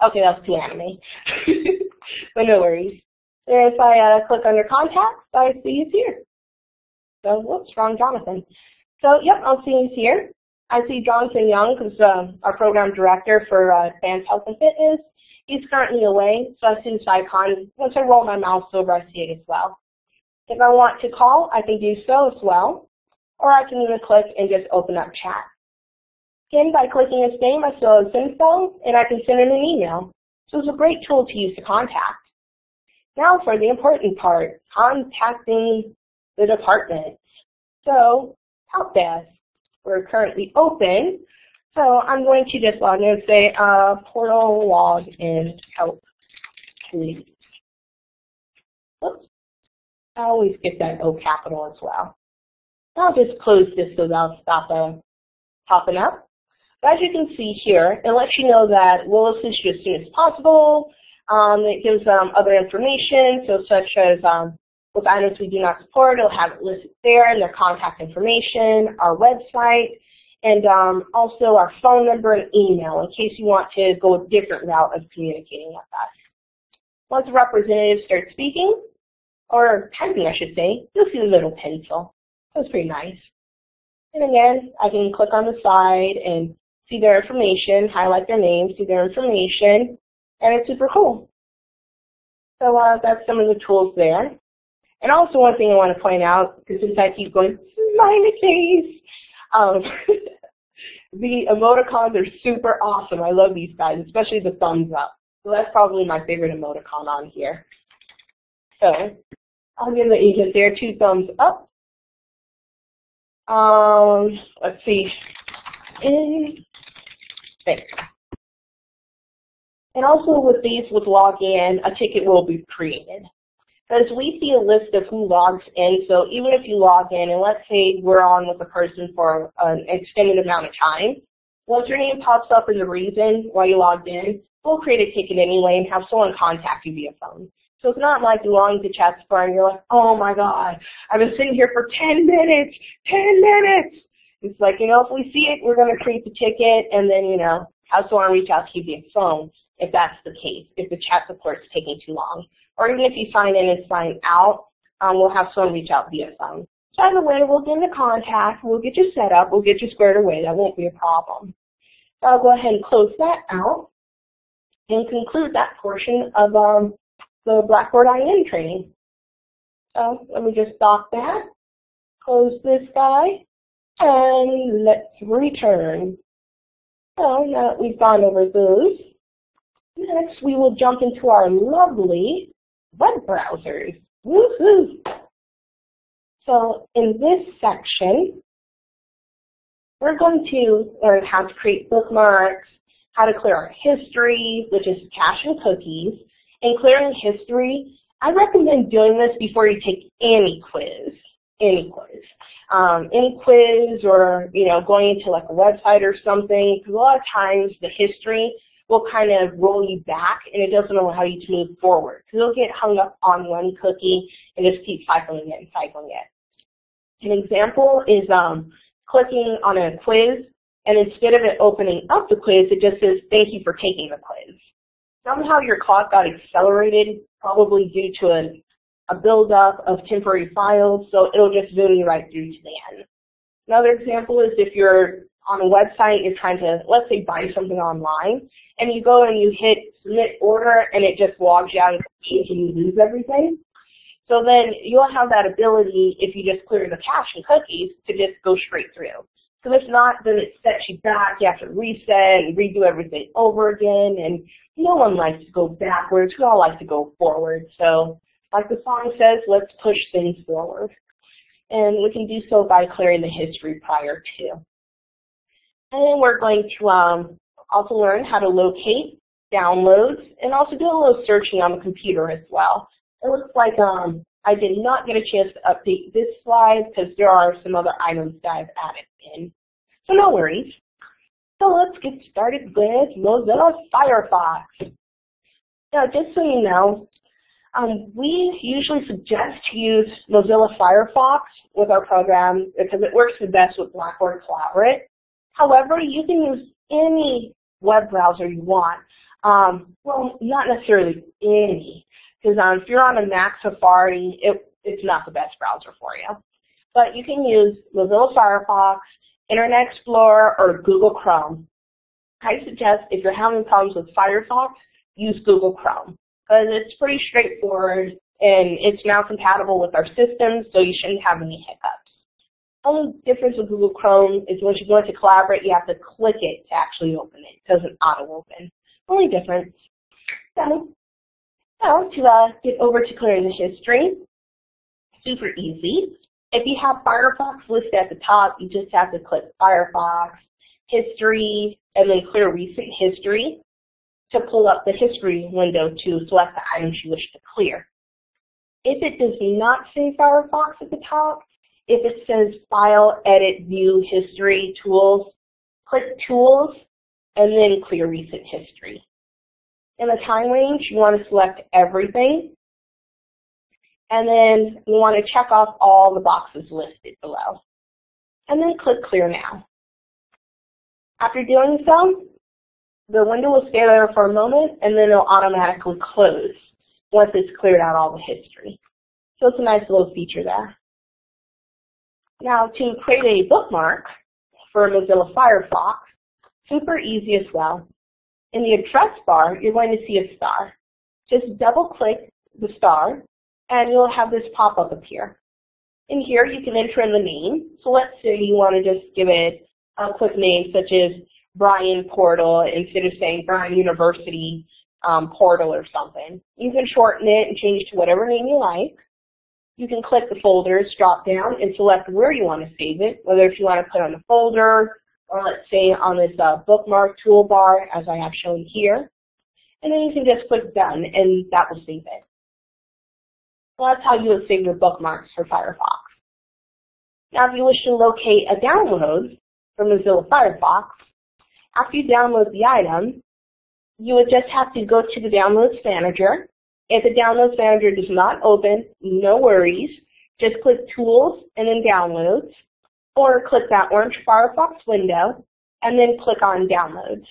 Okay, that's too anime. But no worries. And if I click under contacts, I see he's here. So, whoops, wrong Jonathan. So, yep, I'll see he's here. I see Jonathan Young, who's our program director for Advanced Health and Fitness. He's currently away, so I see this icon. Once I roll my mouse over, I see it as well. If I want to call, I can do so as well. Or I can even click and just open up chat. Again, by clicking his name, I still have his info, and I can send him an email. So it's a great tool to use to contact. Now for the important part, contacting the department. So, help desk. We're currently open. So I'm going to just log in and say, portal log in help, please. Oops. I always get that O capital as well. I'll just close this so that'll stop popping up. But as you can see here, it lets you know that we'll assist you as soon as possible. It gives other information, so such as with items we do not support, it'll have it listed there, and their contact information, our website, and also our phone number and email in case you want to go a different route of communicating with us. Once the representative starts speaking, or typing I should say, you'll see the little pencil. That's pretty nice. And again, I can click on the side and see their information, highlight their name, see their information, and it's super cool. So that's some of the tools there. And also one thing I want to point out, because since I keep going, smiley face, the emoticons are super awesome. I love these guys, especially the thumbs up. So that's probably my favorite emoticon on here. So I'll give the agent there 2 thumbs up. Let's see. Thanks. And also with these, with login, a ticket will be created. Because we see a list of who logs in, so even if you log in, and let's say we're on with a person for an extended amount of time, once your name pops up in the reason why you logged in, we'll create a ticket anyway and have someone contact you via phone. So it's not like you log into chat support and you're like, oh my God, I've been sitting here for 10 minutes, 10 minutes. It's like, you know, if we see it, we're going to create the ticket and then, you know, have someone reach out to you via phone if that's the case, if the chat support's taking too long. Or even if you sign in and sign out, we'll have someone reach out via phone. So either way, we'll get into contact, we'll get you set up, we'll get you squared away. That won't be a problem. So I'll go ahead and close that out and conclude that portion of the Blackboard IN training. So let me just stop that, close this guy, and let's return. So now that we've gone over those, next we will jump into our lovely web browsers. Woohoo! So in this section, we're going to learn how to create bookmarks, how to clear our history, which is cache and cookies. In clearing history, I recommend doing this before you take any quiz. Any quiz or, you know, going into like a website or something, because a lot of times the history will kind of roll you back and it doesn't allow you to move forward. Because you'll get hung up on one cookie and just keep cycling it and cycling it. An example is clicking on a quiz, and instead of it opening up the quiz, it just says, thank you for taking the quiz. Somehow your clock got accelerated, probably due to a buildup of temporary files, so it'll just zoom you right through to the end. Another example is if you're on a website, you're trying to, let's say, buy something online, and you go and you hit submit order, and it just logs you out of the page and you lose everything. So then you'll have that ability, if you just clear the cache and cookies, to just go straight through. So if not, then it sets you back. You have to reset and redo everything over again, and no one likes to go backwards. We all like to go forward. So like the song says, let's push things forward. and we can do so by clearing the history prior to. And then we're going to also learn how to locate downloads and also do a little searching on the computer as well. It looks like I did not get a chance to update this slide because there are some other items that I've added in. So no worries. So let's get started with Mozilla Firefox. Now, just so you know, we usually suggest to use Mozilla Firefox with our program because it works the best with Blackboard Collaborate. However, you can use any web browser you want. Well, not necessarily any, because if you're on a Mac Safari, it's not the best browser for you. But you can use Mozilla Firefox, Internet Explorer, or Google Chrome. I suggest if you're having problems with Firefox, use Google Chrome, because it's pretty straightforward and it's now compatible with our systems, so you shouldn't have any hiccups. The only difference with Google Chrome is once you go into Collaborate, you have to click it to actually open it. It doesn't auto-open. Only difference. So, now to get over to clearing the history, super easy. If you have Firefox listed at the top, you just have to click Firefox, History, and then Clear Recent History to pull up the history window to select the items you wish to clear. If it does not say Firefox at the top, if it says File, Edit, View, History, Tools, click Tools, and then Clear Recent History. In the time range, you want to select everything, and then you want to check off all the boxes listed below. And then click Clear Now. After doing so, the window will stay there for a moment, and then it'll automatically close once it's cleared out all the history. So it's a nice little feature there. Now, to create a bookmark for Mozilla Firefox, super easy as well. In the address bar, you're going to see a star. Just double-click the star, and you'll have this pop-up appear. In here, you can enter in the name. So let's say you want to just give it a quick name, such as Brian Portal, instead of saying Brian University Portal or something. You can shorten it and change to whatever name you like. You can click the folders drop down and select where you want to save it, whether if you want to put on a folder, or let's say on this bookmark toolbar, as I have shown here. And then you can just click Done, and that will save it. So that's how you would save your bookmarks for Firefox. Now, if you wish to locate a download from Mozilla Firefox, after you download the item, you would just have to go to the Downloads Manager. If the Downloads Manager does not open, no worries. Just click Tools and then Downloads, or click that orange Firefox window and then click on Downloads.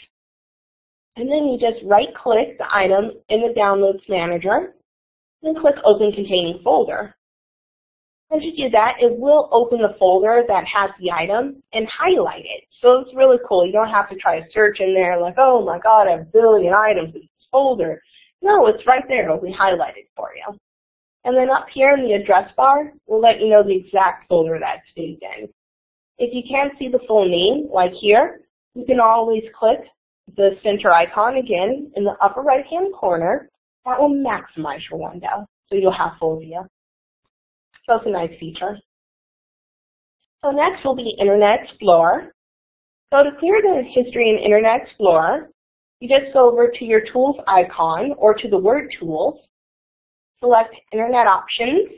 And then you just right-click the item in the Downloads Manager and click Open Containing Folder. Once you do that, it will open the folder that has the item and highlight it. So it's really cool. You don't have to try to search in there like, oh my God, I have a billion items in this folder. No, it's right there. It'll be highlighted for you. And then up here in the address bar, we'll let you know the exact folder that's saved in. If you can't see the full name, like here, you can always click the center icon again in the upper right-hand corner. That will maximize your window, so you'll have full view. So it's a nice feature. So next will be Internet Explorer. So to clear the history in Internet Explorer, you just go over to your Tools icon or to the word Tools, select Internet Options.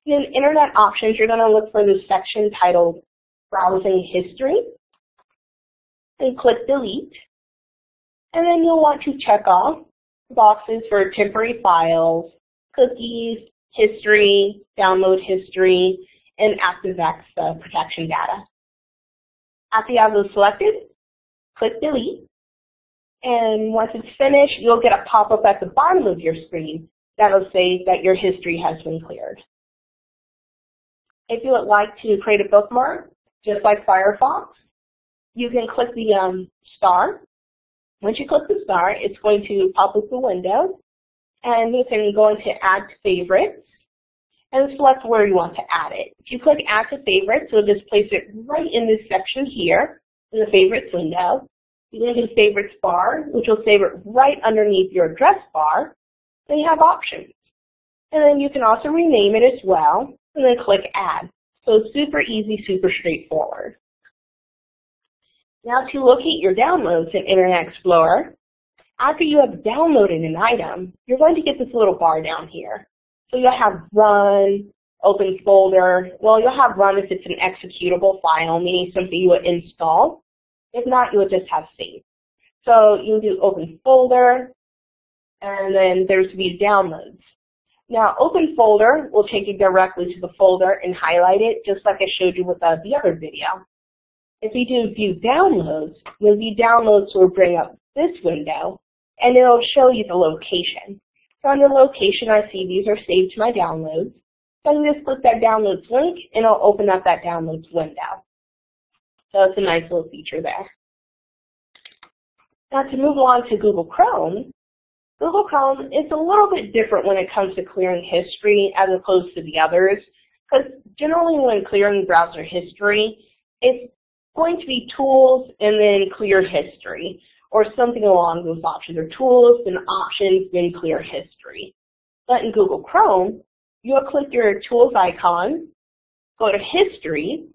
And in Internet Options, you're going to look for the section titled Browsing History, and click Delete. And then you'll want to check off boxes for temporary files, cookies, history, download history, and ActiveX protection data. After you have those selected, click Delete. And once it's finished, you'll get a pop-up at the bottom of your screen that'll say that your history has been cleared. If you would like to create a bookmark, just like Firefox, you can click the star. Once you click the star, it's going to pop up the window, and you can go into Add to Favorites and select where you want to add it. If you click Add to Favorites, it'll just place it right in this section here in the Favorites window. You can do Favorites bar, which will save it right underneath your address bar. Then you have options. And then you can also rename it as well. and then click Add. So it's super easy, super straightforward. Now to locate your downloads in Internet Explorer, after you have downloaded an item, you're going to get this little bar down here. So you'll have Run, Open Folder. Well, you'll have Run if it's an executable file, meaning something you would install. If not, you would just have Save. So you do Open Folder, and then there's View Downloads. Now, Open Folder will take you directly to the folder and highlight it, just like I showed you with the other video. If you do View Downloads, the View Downloads will bring up this window, and it'll show you the location. So under Location, I see these are saved to my downloads. So I can just click that Downloads link, and it'll open up that Downloads window. So it's a nice little feature there. Now to move on to Google Chrome is a little bit different when it comes to clearing history as opposed to the others, because generally when clearing browser history, it's going to be Tools and then Clear History, or something along those options, or Tools, then Options, then Clear History. But in Google Chrome, you'll click your Tools icon, go to History,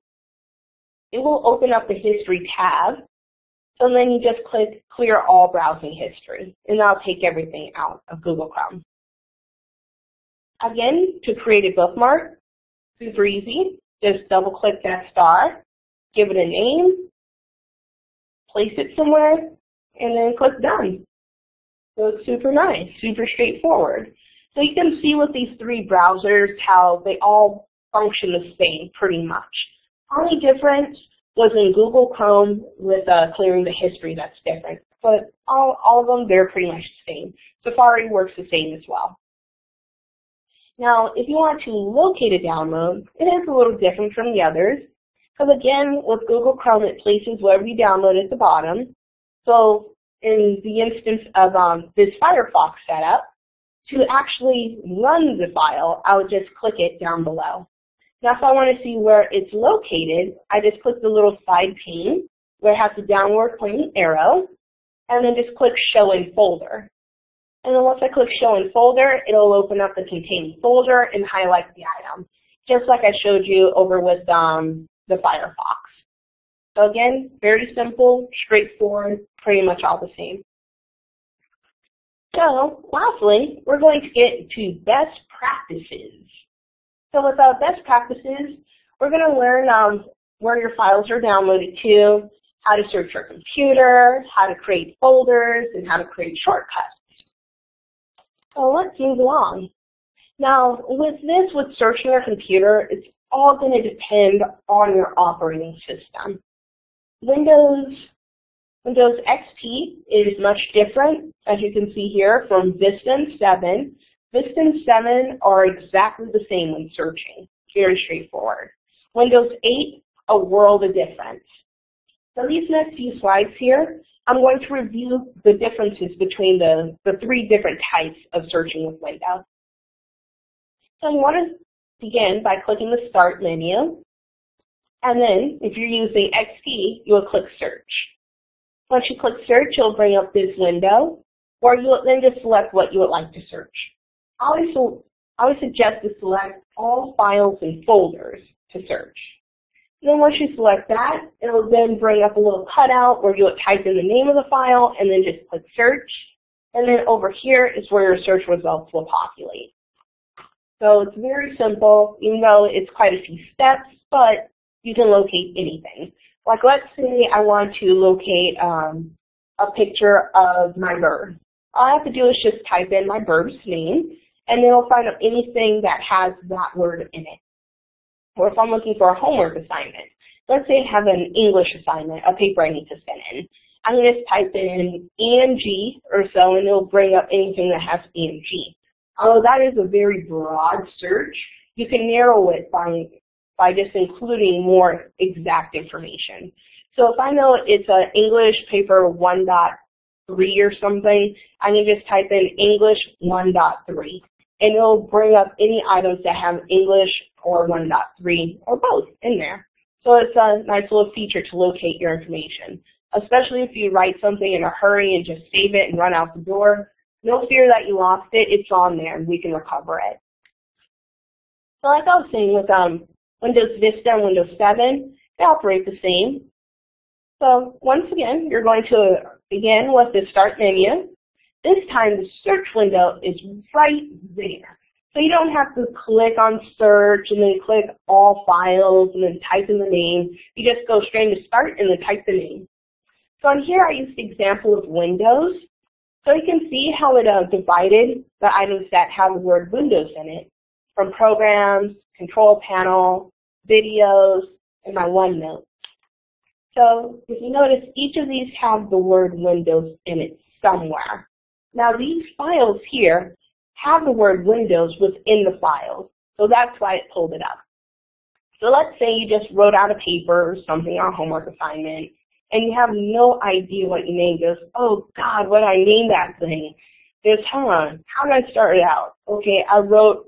it will open up the History tab, and then you just click Clear All Browsing History, and that'll take everything out of Google Chrome. Again, to create a bookmark, super easy. Just double-click that star, give it a name, place it somewhere, and then click Done. So it's super nice, super straightforward. So you can see with these three browsers how they all function the same pretty much. Only difference was in Google Chrome with clearing the history that's different. But all of them, they're pretty much the same. Safari works the same as well. Now, if you want to locate a download, it is a little different from the others. Because again, with Google Chrome, it places whatever you download at the bottom. So in the instance of this Firefox setup, to actually run the file, I would just click it down below. Now, if I want to see where it's located, I just click the little side pane where it has the downward pointing arrow, and then just click Show in Folder. And then once I click Show in Folder, it'll open up the containing folder and highlight the item, just like I showed you over with the Firefox. So again, very simple, straightforward, pretty much all the same. So lastly, we're going to get to best practices. So with best practices, we're going to learn where your files are downloaded to, how to search your computer, how to create folders, and how to create shortcuts. So let's move along. Now, with searching your computer, it's all going to depend on your operating system. Windows XP is much different, as you can see here, from Vista and 7. Vista and 7 are exactly the same when searching. Very straightforward. Windows 8, a world of difference. So these next few slides here, I'm going to review the differences between the three different types of searching with Windows. So you want to begin by clicking the Start menu. And then, if you're using XP, you'll click Search. Once you click Search, it'll bring up this window, or you'll then just select what you would like to search. I always suggest to select all files and folders to search. And then once you select that, it'll then bring up a little cutout where you'll type in the name of the file and then just click Search. And then over here is where your search results will populate. So it's very simple, even though it's quite a few steps, but you can locate anything. Like let's say I want to locate a picture of my bird. All I have to do is just type in my bird's name, and then it'll find up anything that has that word in it. Or if I'm looking for a homework assignment, let's say I have an English assignment, a paper I need to send in. I can just type in ENG or so, and it'll bring up anything that has ENG. Although that is a very broad search, you can narrow it by just including more exact information. So if I know it's an English paper 1.3 or something, I can just type in English 1.3, and it'll bring up any items that have English or 1.3 or both in there. So it's a nice little feature to locate your information, especially if you write something in a hurry and just save it and run out the door. No fear that you lost it. It's on there, and we can recover it. So like I was saying with Windows Vista and Windows 7, they operate the same. So once again, you're going to begin with the Start menu. This time the search window is right there. So you don't have to click on search and then click all files and then type in the name. You just go straight to Start and then type the name. So on here I used the example of Windows. So you can see how it divided the items that have the word Windows in it, from Programs, Control Panel, Videos, and my OneNote. So if you notice, each of these have the word Windows in it somewhere. Now these files here have the word Windows within the files, so that's why it pulled it up. So let's say you just wrote out a paper or something on a homework assignment, and you have no idea what you named. Goes, oh God, what did I name that thing? There's, hold on, how did I start it out? Okay, I wrote,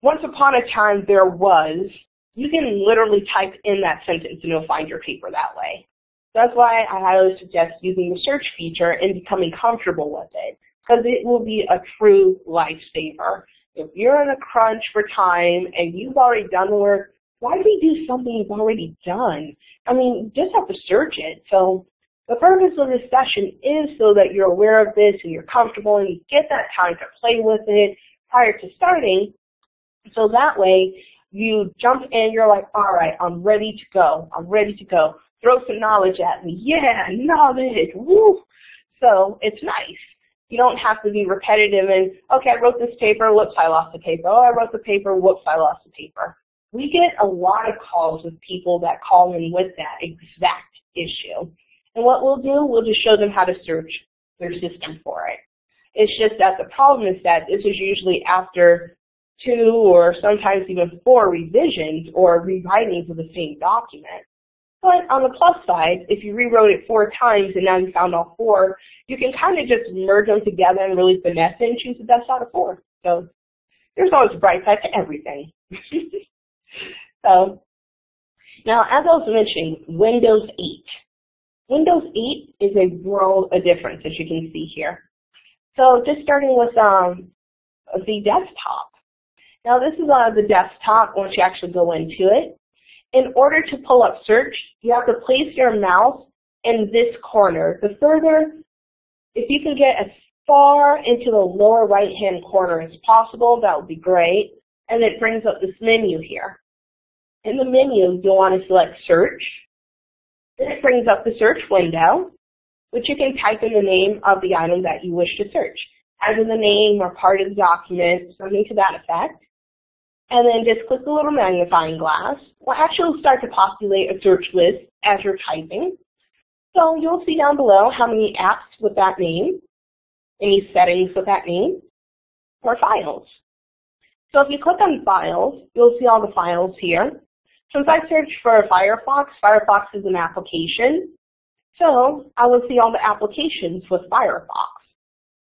once upon a time there was. You can literally type in that sentence and you'll find your paper that way. That's why I highly suggest using the search feature and becoming comfortable with it, because it will be a true lifesaver. If you're in a crunch for time and you've already done the work, why redo something you've already done? I mean, you just have to search it. So the purpose of this session is so that you're aware of this and you're comfortable and you get that time to play with it prior to starting. So that way, you jump in, you're like, all right, I'm ready to go. I'm ready to go. Throw some knowledge at me. Yeah, knowledge. Woo! So it's nice. You don't have to be repetitive and, okay, I wrote this paper, whoops, I lost the paper. Oh, I wrote the paper, whoops, I lost the paper. We get a lot of calls with people that call in with that exact issue. And what we'll do, we'll just show them how to search their system for it. It's just that the problem is that this is usually after 2 or sometimes even 4 revisions or rewritings of the same document. But on the plus side, if you rewrote it 4 times and now you found all 4, you can kind of just merge them together and really finesse it and choose the best out of 4. So there's always a bright side to everything. So now, as I was mentioning, Windows 8. Windows 8 is a world of difference, as you can see here. So just starting with the desktop. Now this is the desktop once you actually go into it. In order to pull up search, you have to place your mouse in this corner. The further, if you can get as far into the lower right-hand corner as possible, that would be great. And it brings up this menu here. In the menu, you'll want to select search. Then it brings up the search window, which you can type in the name of the item that you wish to search, either the name or part of the document, something to that effect. And then just click the little magnifying glass. We'll actually start to populate a search list as you're typing. So you'll see down below how many apps with that name, any settings with that name, or files. So if you click on Files, you'll see all the files here. Since I searched for Firefox, Firefox is an application. So I will see all the applications with Firefox.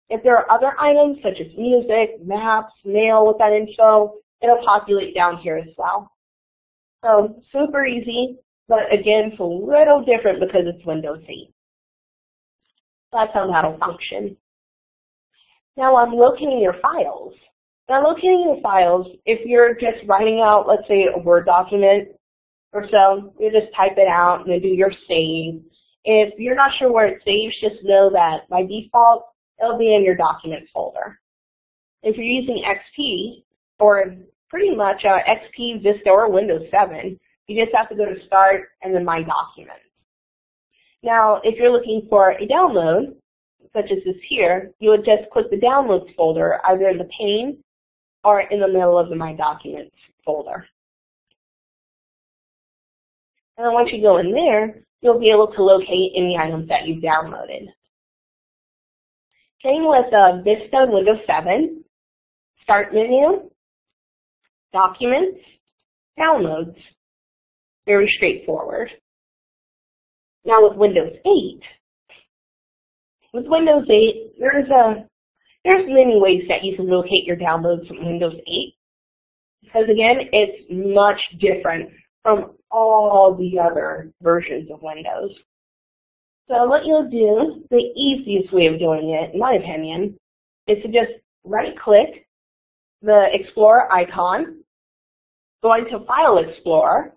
If there are other items such as music, maps, mail with that info, it'll populate down here as well. So super easy, but again, it's a little different because it's Windows 8. That's how that'll function. Now I'm locating your files. Now locating your files, if you're just writing out, let's say, a Word document or so, you just type it out and then do your save. If you're not sure where it saves, just know that by default, it'll be in your Documents folder. If you're using XP, or pretty much XP, Vista, or Windows 7, you just have to go to Start and then My Documents. Now, if you're looking for a download, such as this here, you would just click the Downloads folder, either in the pane or in the middle of the My Documents folder. And then once you go in there, you'll be able to locate any items that you've downloaded. Same with Vista and Windows 7, Start menu, Documents, Downloads. Very straightforward. Now with Windows 8, there's many ways that you can locate your downloads from Windows 8. Because again, it's much different from all the other versions of Windows. So what you'll do, the easiest way of doing it, in my opinion, is to just right-click the Explorer icon, go into File Explorer,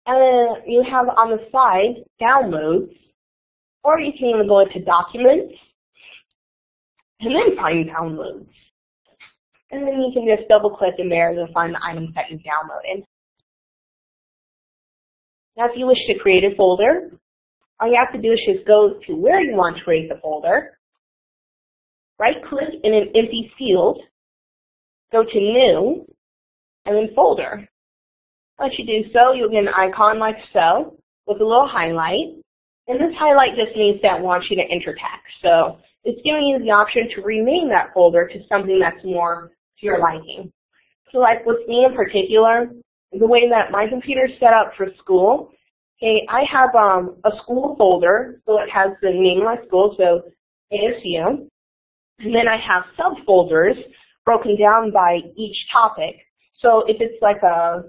and then you have on the side Downloads, or you can even go into Documents, and then find Downloads. And then you can just double click in there to find the items that you've downloaded. Now if you wish to create a folder, all you have to do is just go to where you want to create the folder, right-click in an empty field, go to New, and then Folder. Once you do so, you'll get an icon like so, with a little highlight. And this highlight just means that it wants you to enter text. So it's giving you the option to rename that folder to something that's more to your liking. So like with me in particular, the way that my computer is set up for school, okay, I have a school folder, so it has the name of my school, so ASU. And then I have subfolders broken down by each topic. So if it's like a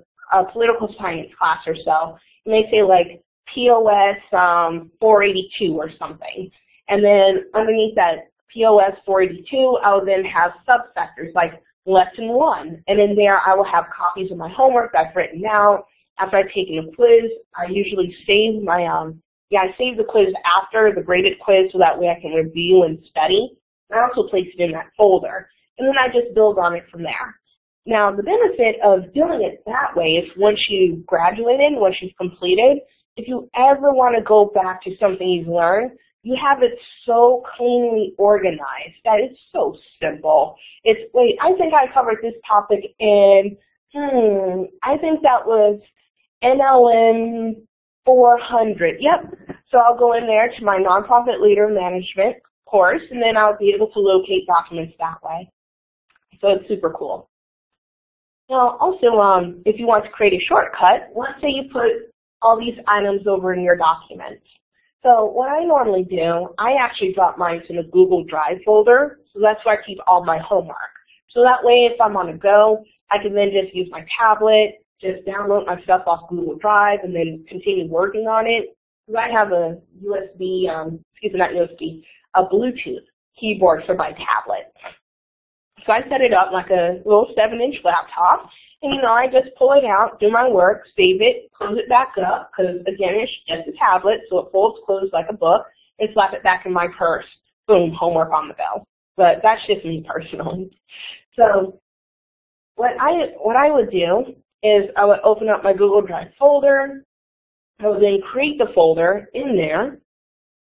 political science class or so, you may say like POS 482 or something. And then underneath that POS 482, I'll then have subsectors like Lesson 1. And in there I will have copies of my homework I've written out. After I've taken a quiz, I usually save my, I save the quiz after the graded quiz so that way I can review and study. I also place it in that folder, and then I just build on it from there. Now, the benefit of doing it that way is once you've graduated, once you've completed, if you ever want to go back to something you've learned, you have it so cleanly organized that it's so simple. Wait, I think I covered this topic in, I think that was NLM 400. Yep. So I'll go in there to my Nonprofit Leader Management course, and then I'll be able to locate documents that way. So it's super cool. Now, also, if you want to create a shortcut, let's say you put all these items over in your documents. So what I normally do, I actually drop mine in a Google Drive folder, so that's where I keep all my homework. So that way, if I'm on the go, I can then just use my tablet, just download my stuff off Google Drive, and then continue working on it. So I have a USB, a Bluetooth keyboard for my tablet. So I set it up like a little 7-inch laptop, and I just pull it out, do my work, save it, close it back up, because again, it's just a tablet, so it folds closed like a book, and slap it back in my purse. Boom, homework on the go. But that's just me personally. So what I would do is I would open up my Google Drive folder, I would then create the folder in there,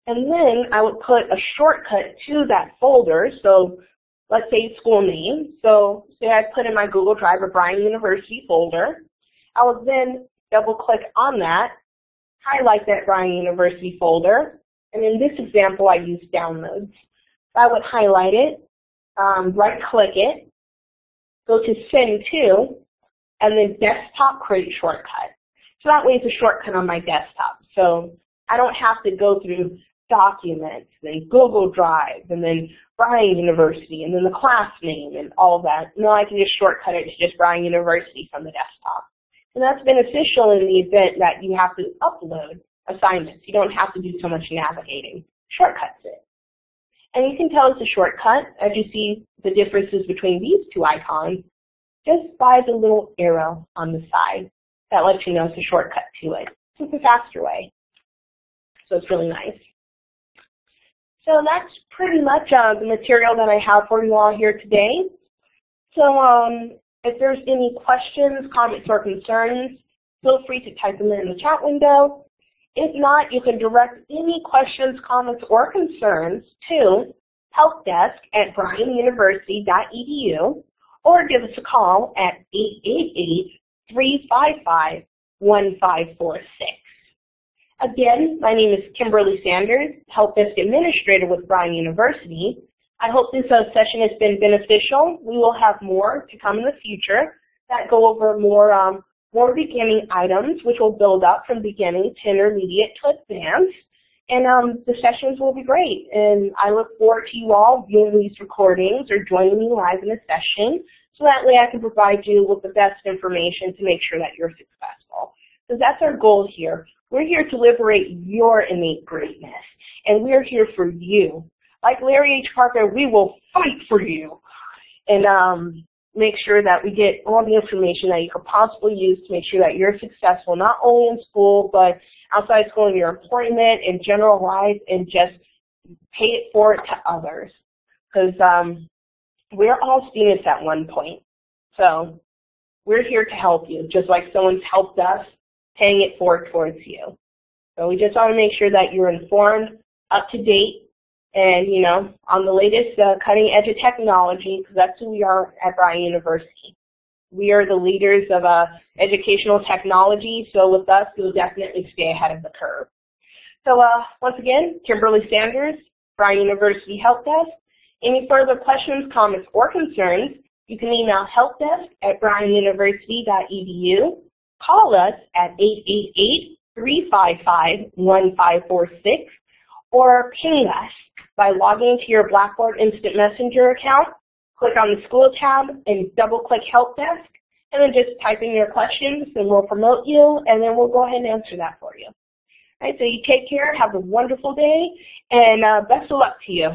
and then I would put a shortcut to that folder. So let's say school name. So say I put in my Google Drive a Bryan University folder. I would then double click on that, highlight that Bryan University folder, and in this example I use Downloads. I would highlight it, right click it, go to Send To, and then Desktop Create Shortcut. So that way it's a shortcut on my desktop. So I don't have to go through Documents, then Google Drive, and then Bryan University, and then the class name and all of that. No, I can just shortcut it to just Bryan University from the desktop. And that's beneficial in the event that you have to upload assignments. You don't have to do so much navigating. Shortcuts it. And you can tell it's a shortcut as you see the differences between these two icons just by the little arrow on the side. That lets you know it's a shortcut to it. It's a faster way. So it's really nice. So that's pretty much the material that I have for you all here today. So if there's any questions, comments, or concerns, feel free to type them in the chat window. If not, you can direct any questions, comments, or concerns to helpdesk@bryanuniversity.edu or give us a call at 888-355-1546. Again, my name is Kimberly Sanders, Help Desk Administrator with Bryan University. I hope this session has been beneficial. We will have more to come in the future that go over more beginning items, which will build up from beginning to intermediate to advanced. And the sessions will be great. And I look forward to you all viewing these recordings or joining me live in a session so that way I can provide you with the best information to make sure that you're successful. So that's our goal here. We're here to liberate your innate greatness, and we're here for you. Like Larry H. Parker, we will fight for you. And make sure that we get all the information that you could possibly use to make sure that you're successful, not only in school, but outside school in your employment, in general life, and just pay it forward to others. Because we're all students at one point. So we're here to help you, just like someone's helped us, paying it forward towards you. So we just want to make sure that you're informed, up to date, and, you know, on the latest cutting edge of technology, because that's who we are at Bryan University. We are the leaders of educational technology, so with us, you'll definitely stay ahead of the curve. So once again, Kimberly Sanders, Bryan University Help Desk. Any further questions, comments, or concerns, you can email helpdesk@bryanuniversity.edu, call us at 888-355-1546, or ping us by logging into your Blackboard Instant Messenger account, click on the School tab, and double-click Help Desk, and then just type in your questions, and we'll promote you, and then we'll go ahead and answer that for you. All right, so you take care, have a wonderful day, and best of luck to you.